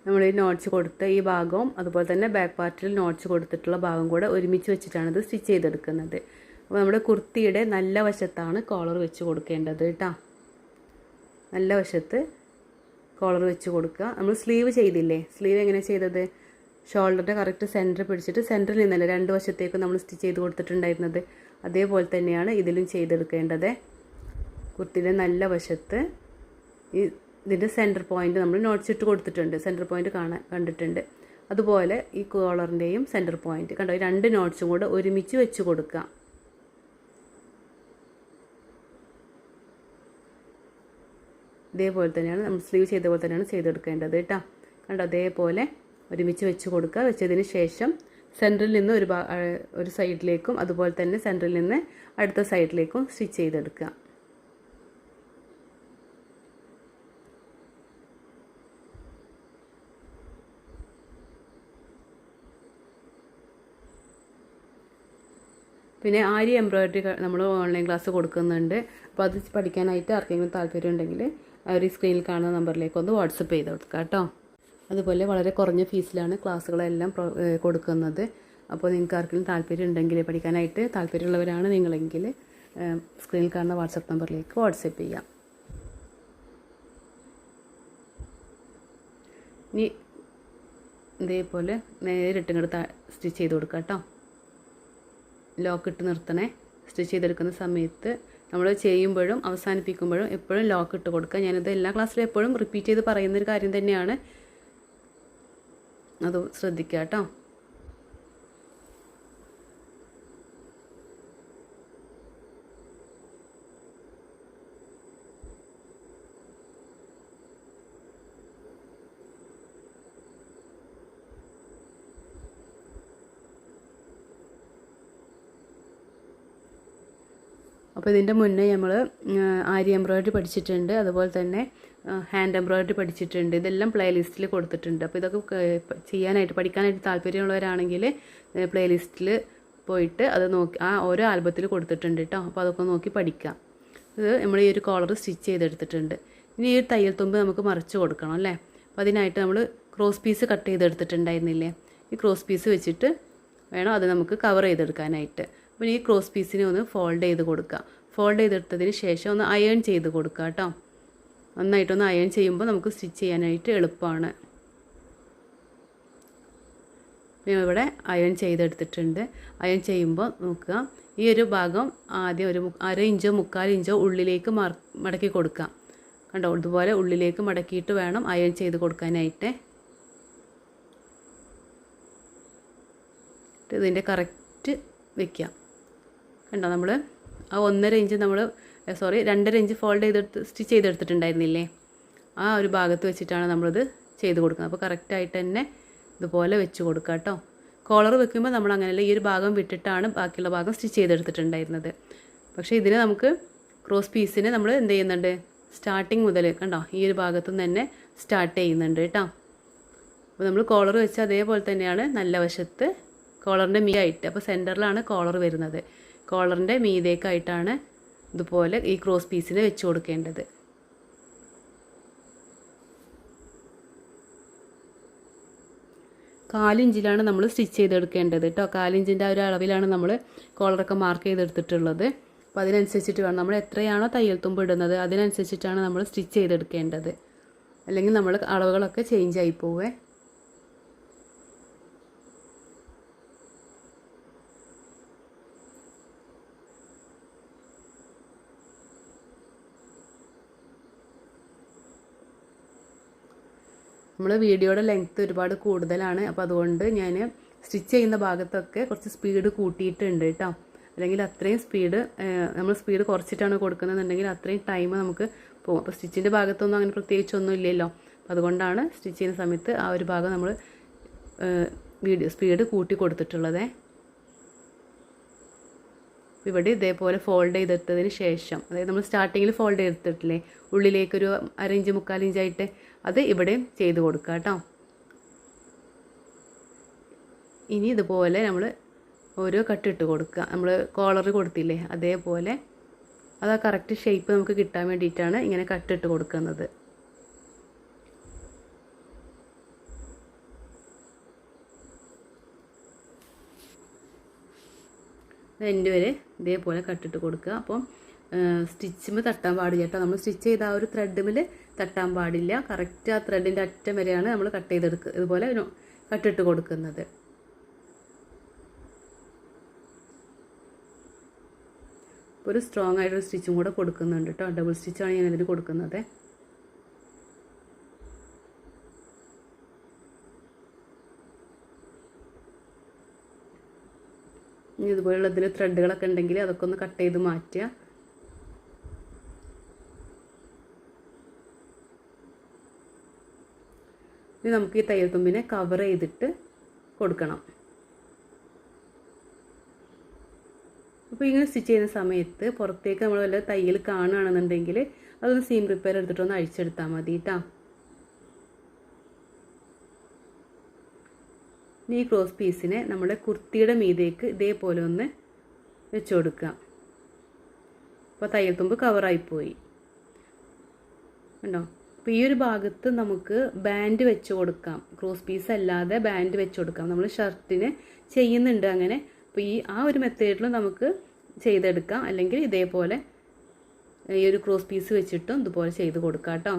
നമ്മൾ ഈ നോട്ട്സ് കൊടുത്ത ഈ ഭാഗവും അതുപോലെ തന്നെ ബാക്ക് പാർട്ടിൽ നോട്ട്സ് കൊടുത്തിട്ടുള്ള ഭാഗം കൂടെ ഒരുമിച്ച് വെച്ചിട്ടാണ് ഇത് സ്റ്റിച്ച് ചെയ്തെടുക്കുന്നത്. അപ്പോൾ നമ്മുടെ കുർത്തിയുടെ നല്ല വശത്താണ് കോളർ വെച്ച് കൊടുക്കേണ്ടത് കേട്ടോ. നല്ല വശത്ത് കോളർ വെച്ച് കൊടുക്കുക. നമ്മൾ സ്ലീവ് ചെയ്തില്ലേ, സ്ലീവ് എങ്ങനെ ചെയ്തത്? ഷോൾഡറിൻ്റെ കറക്റ്റ് സെൻറ്റർ പിടിച്ചിട്ട് സെൻറ്ററിൽ നിന്നല്ലേ രണ്ട് വശത്തേക്കും നമ്മൾ സ്റ്റിച്ച് ചെയ്ത് കൊടുത്തിട്ടുണ്ടായിരുന്നത്. അതേപോലെ തന്നെയാണ് ഇതിലും ചെയ്തെടുക്കേണ്ടത്. കുർത്തിയുടെ നല്ല വശത്ത് ഇതിൻ്റെ സെൻറ്റർ പോയിൻറ്റ് നമ്മൾ നോട്ട്സ് ഇട്ട് കൊടുത്തിട്ടുണ്ട്, സെൻറ്റർ പോയിൻറ്റ് കണ്ടിട്ടുണ്ട്. അതുപോലെ ഈ കോളറിൻ്റെയും സെൻറ്റർ പോയിൻറ്റ് കണ്ടോ, ഈ രണ്ട് നോട്ട്സും കൂടെ ഒരുമിച്ച് വെച്ച് കൊടുക്കുക. ഇതേപോലെ തന്നെയാണ് നമ്മൾ സ്ലീവ് ചെയ്ത പോലെ തന്നെയാണ് ചെയ്തെടുക്കേണ്ടത് കേട്ടോ. കണ്ടോ, അതേപോലെ ഒരുമിച്ച് വെച്ച് കൊടുക്കുക. വെച്ചതിന് ശേഷം സെൻറ്ററിൽ നിന്ന് ഒരു സൈഡിലേക്കും അതുപോലെ തന്നെ സെൻറ്ററിൽ നിന്ന് അടുത്ത സൈഡിലേക്കും സ്റ്റിച്ച് ചെയ്തെടുക്കുക. പിന്നെ ആരി എംബ്രോയിഡറി നമ്മൾ ഓൺലൈൻ ക്ലാസ് കൊടുക്കുന്നുണ്ട്. അപ്പോൾ അത് പഠിക്കാനായിട്ട് ആർക്കെങ്കിലും താല്പര്യം ഉണ്ടെങ്കിൽ ഒരു സ്ക്രീനിൽ കാണുന്ന നമ്പറിലേക്ക് ഒന്ന് വാട്സപ്പ് ചെയ്ത് കൊടുക്കുക കേട്ടോ. അതുപോലെ വളരെ കുറഞ്ഞ ഫീസിലാണ് ക്ലാസ്സുകളെല്ലാം കൊടുക്കുന്നത്. അപ്പോൾ നിങ്ങൾക്ക് ആർക്കെങ്കിലും താല്പര്യം ഉണ്ടെങ്കിൽ പഠിക്കാനായിട്ട് താല്പര്യമുള്ളവരാണ് നിങ്ങളെങ്കിൽ സ്ക്രീനിൽ കാണുന്ന വാട്സപ്പ് നമ്പറിലേക്ക് വാട്സപ്പ് ചെയ്യാം. ഇനി ഇതേപോലെ നേരിട്ട് ഇങ്ങോട്ട് സ്റ്റിച്ച് ചെയ്ത് കൊടുക്കുക കേട്ടോ. ലോക്ക് ഇട്ട് നിർത്തണേ. സ്റ്റിച്ച് ചെയ്തെടുക്കുന്ന സമയത്ത് നമ്മൾ ചെയ്യുമ്പോഴും അവസാനിപ്പിക്കുമ്പോഴും എപ്പോഴും ലോക്ക് ഇട്ട് കൊടുക്കുക. ഞാനിത് എല്ലാ ക്ലാസ്സിലും എപ്പോഴും റിപ്പീറ്റ് ചെയ്ത് പറയുന്നൊരു കാര്യം തന്നെയാണ്, അത് ശ്രദ്ധിക്കുക കേട്ടോ. അപ്പോൾ ഇതിൻ്റെ മുന്നേ നമ്മൾ ആരി എംബ്രോയിഡറി പഠിച്ചിട്ടുണ്ട്, അതുപോലെ തന്നെ ഹാൻഡ് എംബ്രോയിഡറി പഠിച്ചിട്ടുണ്ട്. ഇതെല്ലാം പ്ലേലിസ്റ്റിൽ കൊടുത്തിട്ടുണ്ട്. അപ്പോൾ ഇതൊക്കെ ചെയ്യാനായിട്ട് പഠിക്കാനായിട്ട് താല്പര്യമുള്ളവരാണെങ്കിൽ പ്ലേലിസ്റ്റിൽ പോയിട്ട് അത് നോക്കി ഓരോ ആൽബത്തിൽ കൊടുത്തിട്ടുണ്ട് കേട്ടോ. അപ്പോൾ അതൊക്കെ നോക്കി പഠിക്കാം. ഇത് നമ്മൾ ഈ ഒരു കോളർ സ്റ്റിച്ച് ചെയ്തെടുത്തിട്ടുണ്ട്. ഇനി ഈ തയ്യൽ തുമ്പ് നമുക്ക് മറിച്ച് കൊടുക്കണം അല്ലേ. അപ്പോൾ അതിനായിട്ട് നമ്മൾ ക്രോസ് പീസ് കട്ട് ചെയ്തെടുത്തിട്ടുണ്ടായിരുന്നില്ലേ, ഈ ക്രോസ് പീസ് വെച്ചിട്ട് വേണം അത് നമുക്ക് കവർ ചെയ്തെടുക്കാനായിട്ട്. അപ്പോൾ ഈ ക്രോസ് പീസിനെ ഒന്ന് ഫോൾഡ് ചെയ്ത് കൊടുക്കുക. ഫോൾഡ് ചെയ്തെടുത്തതിന് ശേഷം ഒന്ന് അയൺ ചെയ്ത് കൊടുക്കുക കേട്ടോ. നന്നായിട്ടൊന്ന് അയൺ ചെയ്യുമ്പോൾ നമുക്ക് സ്റ്റിച്ച് ചെയ്യാനായിട്ട് എളുപ്പമാണ്. ഇവിടെ അയൺ ചെയ്തെടുത്തിട്ടുണ്ട്. അയൺ ചെയ്യുമ്പോൾ നോക്കുക, ഈ ഒരു ഭാഗം ആദ്യം ഒരു 1/2 ഇഞ്ചോ 3/4 ഇഞ്ചോ ഉള്ളിലേക്ക് മടക്കി കൊടുക്കാം. കണ്ടോ, ഇതുപോലെ ഉള്ളിലേക്ക് മടക്കിയിട്ട് വേണം അയൺ ചെയ്ത് കൊടുക്കാനായിട്ട്. ഇതിൻ്റെ കറക്റ്റ് വയ്ക്കാം. കണ്ടോ, നമ്മൾ ആ 1.5 ഇഞ്ച് 2.5 ഇഞ്ച് ഫോൾഡ് ചെയ്തെടുത്ത് സ്റ്റിച്ച് ചെയ്തെടുത്തിട്ടുണ്ടായിരുന്നില്ലേ, ആ ഒരു ഭാഗത്ത് വെച്ചിട്ടാണ് നമ്മളിത് ചെയ്ത് കൊടുക്കുന്നത്. അപ്പോൾ കറക്റ്റായിട്ട് തന്നെ ഇതുപോലെ വെച്ച് കൊടുക്കുക കേട്ടോ. കോളർ വെക്കുമ്പോൾ നമ്മൾ അങ്ങനെയല്ല, ഈ ഒരു ഭാഗം വിട്ടിട്ടാണ് ബാക്കിയുള്ള ഭാഗം സ്റ്റിച്ച് ചെയ്തെടുത്തിട്ടുണ്ടായിരുന്നത്. പക്ഷേ ഇതിന് നമുക്ക് ക്രോസ് പീസിന് നമ്മൾ എന്ത് ചെയ്യുന്നുണ്ട്, സ്റ്റാർട്ടിങ് മുതൽ കണ്ടോ ഈ ഒരു ഭാഗത്തു നിന്ന് തന്നെ സ്റ്റാർട്ട് ചെയ്യുന്നുണ്ട് കേട്ടോ. അപ്പോൾ നമ്മൾ കോളർ വെച്ച് അതേപോലെ തന്നെയാണ് നല്ല വശത്ത് കോളറിൻ്റെ മീതായിട്ട്, അപ്പോൾ സെൻറ്ററിലാണ് കോളർ വരുന്നത്. കോളറിൻ്റെ മീതേക്കായിട്ടാണ് ഇതുപോലെ ഈ ക്രോസ് പീസിനെ വെച്ച് കൊടുക്കേണ്ടത്. കാലിഞ്ചിലാണ് നമ്മൾ സ്റ്റിച്ച് ചെയ്തെടുക്കേണ്ടത് കേട്ടോ. കാലിഞ്ചിൻ്റെ ആ ഒരു അളവിലാണ് നമ്മൾ കോളറൊക്കെ മാർക്ക് ചെയ്തെടുത്തിട്ടുള്ളത്. അപ്പോൾ അതിനനുസരിച്ചിട്ട് വേണം, നമ്മൾ എത്രയാണോ തയ്യൽ തുമ്പ് ഇടുന്നത് അതിനനുസരിച്ചിട്ടാണ് നമ്മൾ സ്റ്റിച്ച് ചെയ്തെടുക്കേണ്ടത്. അല്ലെങ്കിൽ നമ്മൾ അളവുകളൊക്കെ ചേഞ്ച് ആയി പോവേ. നമ്മൾ വീഡിയോയുടെ ലെങ്ത്ത് ഒരുപാട് കൂടുതലാണ്. അപ്പോൾ അതുകൊണ്ട് ഞാൻ സ്റ്റിച്ച് ചെയ്യുന്ന ഭാഗത്തൊക്കെ കുറച്ച് സ്പീഡ് കൂട്ടിയിട്ടുണ്ട് കേട്ടോ. അല്ലെങ്കിൽ അത്രയും സ്പീഡ് നമ്മൾ സ്പീഡ് കുറച്ചിട്ടാണ് കൊടുക്കുന്നതെന്നുണ്ടെങ്കിൽ അത്രയും ടൈം നമുക്ക് പോകും. അപ്പോൾ സ്റ്റിച്ചിൻ്റെ ഭാഗത്തൊന്നും അങ്ങനെ പ്രത്യേകിച്ചൊന്നും ഇല്ലല്ലോ. അപ്പോൾ അതുകൊണ്ടാണ് സ്റ്റിച്ച് ചെയ്യുന്ന സമയത്ത് ആ ഒരു ഭാഗം നമ്മൾ സ്പീഡ് കൂട്ടി കൊടുത്തിട്ടുള്ളത്. ഇവിടെ ഇതേപോലെ ഫോൾഡ് ചെയ്തെടുത്തതിന് ശേഷം, അതായത് നമ്മൾ സ്റ്റാർട്ടിങ്ങിൽ ഫോൾഡ് ചെയ്തിട്ടില്ലേ ഉള്ളിലേക്കൊരു 1/2 ഇഞ്ച് 3/4 ഇഞ്ചായിട്ട്, അത് ഇവിടെയും ചെയ്ത് കൊടുക്കുക കേട്ടോ. ഇനി ഇതുപോലെ നമ്മൾ ഓരോ കട്ടിട്ട് കൊടുക്കുക. നമ്മൾ കോളർ കൊടുത്തില്ലേ അതേപോലെ അത് ആ കറക്റ്റ് ഷേപ്പ് നമുക്ക് കിട്ടാൻ വേണ്ടിയിട്ടാണ് ഇങ്ങനെ കട്ടിട്ട് കൊടുക്കുന്നത്. എൻഡ് വരെ ഇതേപോലെ കട്ടിട്ട് കൊടുക്കുക. അപ്പം സ്റ്റിച്ചിൽ തട്ടാൻ പാടില്ല കേട്ടോ. നമ്മൾ സ്റ്റിച്ച് ചെയ്ത ആ ഒരു ത്രെഡിൽ തട്ടാൻ പാടില്ല. കറക്റ്റ് ആ ത്രെഡിൻ്റെ അറ്റം വരെയാണ് നമ്മൾ കട്ട് ചെയ്തെടുക്കുക, ഇതുപോലെ കട്ടിട്ട് കൊടുക്കുന്നത്. ഒരു സ്ട്രോങ് ആയിട്ടൊരു സ്റ്റിച്ചും കൂടെ കൊടുക്കുന്നുണ്ട് കേട്ടോ. ഡബിൾ സ്റ്റിച്ചാണ് ഞാൻ ഇതിന് കൊടുക്കുന്നത്. ഇനി ഇതുപോലുള്ള ഇതിൽ ത്രെഡുകളൊക്കെ ഉണ്ടെങ്കിൽ അതൊക്കെ ഒന്ന് കട്ട് ചെയ്ത് മാറ്റുക. ഇനി നമുക്ക് ഈ തയ്യൽ തുമ്പിനെ കവർ ചെയ്തിട്ട് കൊടുക്കണം. അപ്പോൾ ഇങ്ങനെ സ്റ്റിച്ച് ചെയ്യുന്ന സമയത്ത് പുറത്തേക്ക് നമ്മൾ വല്ല തയ്യൽ കാണുകയാണെന്നുണ്ടെങ്കിൽ അതൊന്ന് സീം റിപ്പയർ എടുത്തിട്ടൊന്ന് അഴിച്ചെടുത്താൽ മതി കേട്ടോ. ഇനി ഈ ക്രോസ് പീസിനെ നമ്മുടെ കുർത്തിയുടെ മീതേക്ക് ഇതേപോലെ ഒന്ന് വെച്ച് കൊടുക്കുക. അപ്പോൾ തയ്യൽ തുമ്പ് കവറായിപ്പോയി കണ്ടോ. അപ്പോൾ ഈ ഒരു ഭാഗത്ത് നമുക്ക് ബാൻഡ് വെച്ച് കൊടുക്കാം. ക്രോസ് പീസ് അല്ലാതെ ബാൻഡ് വെച്ച് കൊടുക്കാം. നമ്മൾ ഷർട്ടിന് ചെയ്യുന്നുണ്ട് അങ്ങനെ. അപ്പോൾ ആ ഒരു മെത്തേഡിൽ നമുക്ക് ചെയ്തെടുക്കാം. അല്ലെങ്കിൽ ഇതേപോലെ ഈ ഒരു ക്രോസ് പീസ് വെച്ചിട്ടും ഇതുപോലെ ചെയ്ത് കൊടുക്കാം കേട്ടോ.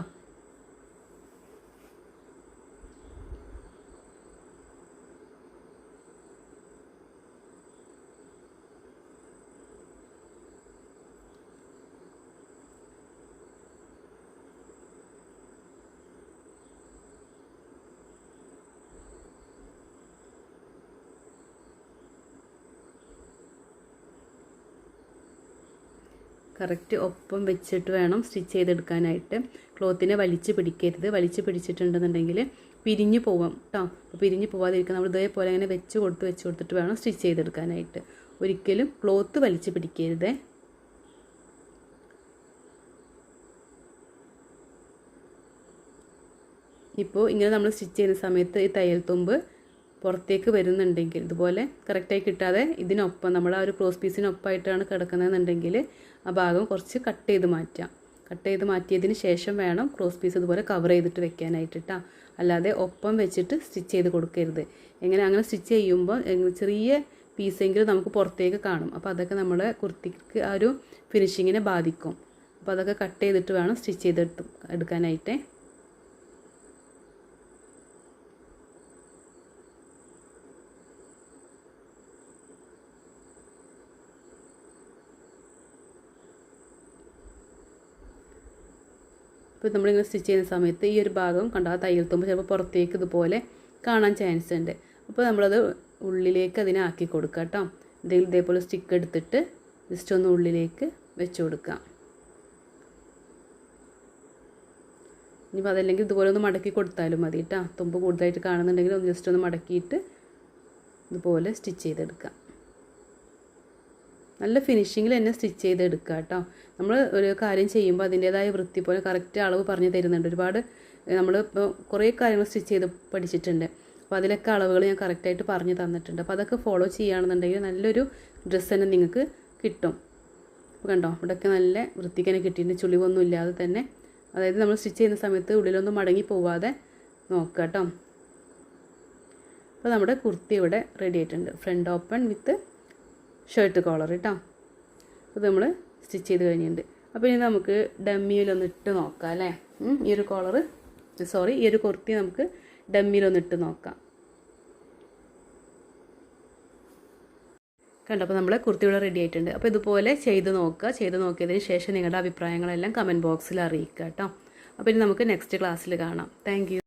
കറക്റ്റ് ഒപ്പം വെച്ചിട്ട് വേണം സ്റ്റിച്ച് ചെയ്തെടുക്കാനായിട്ട്. ക്ലോത്തിനെ വലിച്ച് പിടിക്കരുത്. വലിച്ച് പിടിച്ചിട്ടുണ്ടെന്നുണ്ടെങ്കിൽ പിരിഞ്ഞു പോവാം കേട്ടോ. അപ്പോൾ പിരിഞ്ഞു പോവാതിരിക്കാൻ നമ്മൾ ഇതേപോലെ അങ്ങനെ വെച്ച് കൊടുത്തിട്ട് വേണം സ്റ്റിച്ച് ചെയ്തെടുക്കാനായിട്ട്. ഒരിക്കലും ക്ലോത്ത് വലിച്ച് പിടിക്കരുത്. ഇപ്പോൾ ഇങ്ങനെ നമ്മൾ സ്റ്റിച്ച് ചെയ്യുന്ന സമയത്ത് ഈ തയ്യൽ തുമ്പ് പുറത്തേക്ക് വരുന്നുണ്ടെങ്കിൽ ഇതുപോലെ കറക്റ്റായി കിട്ടാതെ ഇതിനൊപ്പം നമ്മൾ ആ ഒരു ക്രോസ് പീസിനൊപ്പമായിട്ടാണ് കിടക്കുന്നതെന്നുണ്ടെങ്കിൽ ആ ഭാഗം കുറച്ച് കട്ട് ചെയ്ത് മാറ്റാം. കട്ട് ചെയ്ത് മാറ്റിയതിന് ശേഷം വേണം ക്രോസ് പീസ് ഇതുപോലെ കവർ ചെയ്തിട്ട് വെക്കാനായിട്ട് കേട്ടോ. അല്ലാതെ ഒപ്പം വെച്ചിട്ട് സ്റ്റിച്ച് ചെയ്ത് കൊടുക്കരുത്. അങ്ങനെ സ്റ്റിച്ച് ചെയ്യുമ്പോൾ ചെറിയ പീസെങ്കിലും നമുക്ക് പുറത്തേക്ക് കാണും. അപ്പോൾ അതൊക്കെ നമ്മുടെ കുർത്തിക്ക് ആ ഒരു ഫിനിഷിങ്ങിനെ ബാധിക്കും. അപ്പോൾ അതൊക്കെ കട്ട് ചെയ്തിട്ട് വേണം സ്റ്റിച്ച് എടുക്കാനായിട്ട്. ഇപ്പോൾ നമ്മളിങ്ങനെ സ്റ്റിച്ച് ചെയ്യുന്ന സമയത്ത് ഈ ഒരു ഭാഗം കണ്ട ആ തയ്യൽ തുമ്പ് ചിലപ്പോൾ പുറത്തേക്ക് ഇതുപോലെ കാണാൻ ചാൻസ് ഉണ്ട്. അപ്പോൾ നമ്മളത് ഉള്ളിലേക്ക് അതിനെ ആക്കി കൊടുക്കുക കേട്ടോ. ഇതേപോലെ സ്റ്റിക്ക് എടുത്തിട്ട് ജസ്റ്റ് ഒന്ന് ഉള്ളിലേക്ക് വെച്ച് കൊടുക്കാം. ഇനിയിപ്പോൾ അതല്ലെങ്കിൽ ഇതുപോലെ ഒന്ന് മടക്കി കൊടുത്താലും മതി കേട്ടോ. തുമ്പ് കൂടുതലായിട്ട് കാണുന്നുണ്ടെങ്കിൽ ഒന്ന് ജസ്റ്റ് ഒന്ന് മടക്കിയിട്ട് ഇതുപോലെ സ്റ്റിച്ച് ചെയ്തെടുക്കാം. നല്ല ഫിനിഷിങ്ങിൽ തന്നെ സ്റ്റിച്ച് ചെയ്തെടുക്കുക കേട്ടോ. നമ്മൾ ഒരു കാര്യം ചെയ്യുമ്പോൾ അതിൻ്റേതായ വൃത്തി പോലെ കറക്റ്റ് അളവ് പറഞ്ഞു തരുന്നുണ്ട്. ഒരുപാട് നമ്മൾ ഇപ്പോൾ കുറേ കാര്യങ്ങൾ സ്റ്റിച്ച് ചെയ്ത് പഠിച്ചിട്ടുണ്ട്. അപ്പോൾ അതിലൊക്കെ അളവുകൾ ഞാൻ കറക്റ്റായിട്ട് പറഞ്ഞു തന്നിട്ടുണ്ട്. അപ്പോൾ അതൊക്കെ ഫോളോ ചെയ്യുകയാണെന്നുണ്ടെങ്കിൽ നല്ലൊരു ഡ്രസ്സ് തന്നെ നിങ്ങൾക്ക് കിട്ടും. അപ്പോൾ കണ്ടോ ഇവിടെയൊക്കെ നല്ല വൃത്തിക്ക് തന്നെ കിട്ടിയിട്ടുണ്ട്, ചുളിവൊന്നും ഇല്ലാതെ തന്നെ. അതായത് നമ്മൾ സ്റ്റിച്ച് ചെയ്യുന്ന സമയത്ത് ഉള്ളിലൊന്നും മടങ്ങി പോവാതെ നോക്കുക കേട്ടോ. അപ്പോൾ നമ്മുടെ കുർത്തി ഇവിടെ റെഡി ആയിട്ടുണ്ട്. Front open with shirt collar കേട്ടോ. അത് നമ്മൾ സ്റ്റിച്ച് ചെയ്ത് കഴിഞ്ഞിട്ടുണ്ട്. അപ്പോൾ ഇനി നമുക്ക് ഡമ്മിയിലൊന്ന് ഇട്ട് നോക്കാം അല്ലേ. ഈ ഒരു കുർത്തി നമുക്ക് ഡമ്മിയിലൊന്ന് ഇട്ട് നോക്കാം. കണ്ടോ അപ്പോൾ നമ്മളെ കുർത്തി ഇവിടെ റെഡി ആയിട്ടുണ്ട്. അപ്പോൾ ഇതുപോലെ ചെയ്ത് നോക്കുക. ചെയ്ത് നോക്കിയതിന് ശേഷം നിങ്ങളുടെ അഭിപ്രായങ്ങളെല്ലാം കമൻറ്റ് ബോക്സിൽ അറിയിക്കുക കേട്ടോ. അപ്പോൾ ഇനി നമുക്ക് നെക്സ്റ്റ് ക്ലാസ്സിൽ കാണാം. Thank you.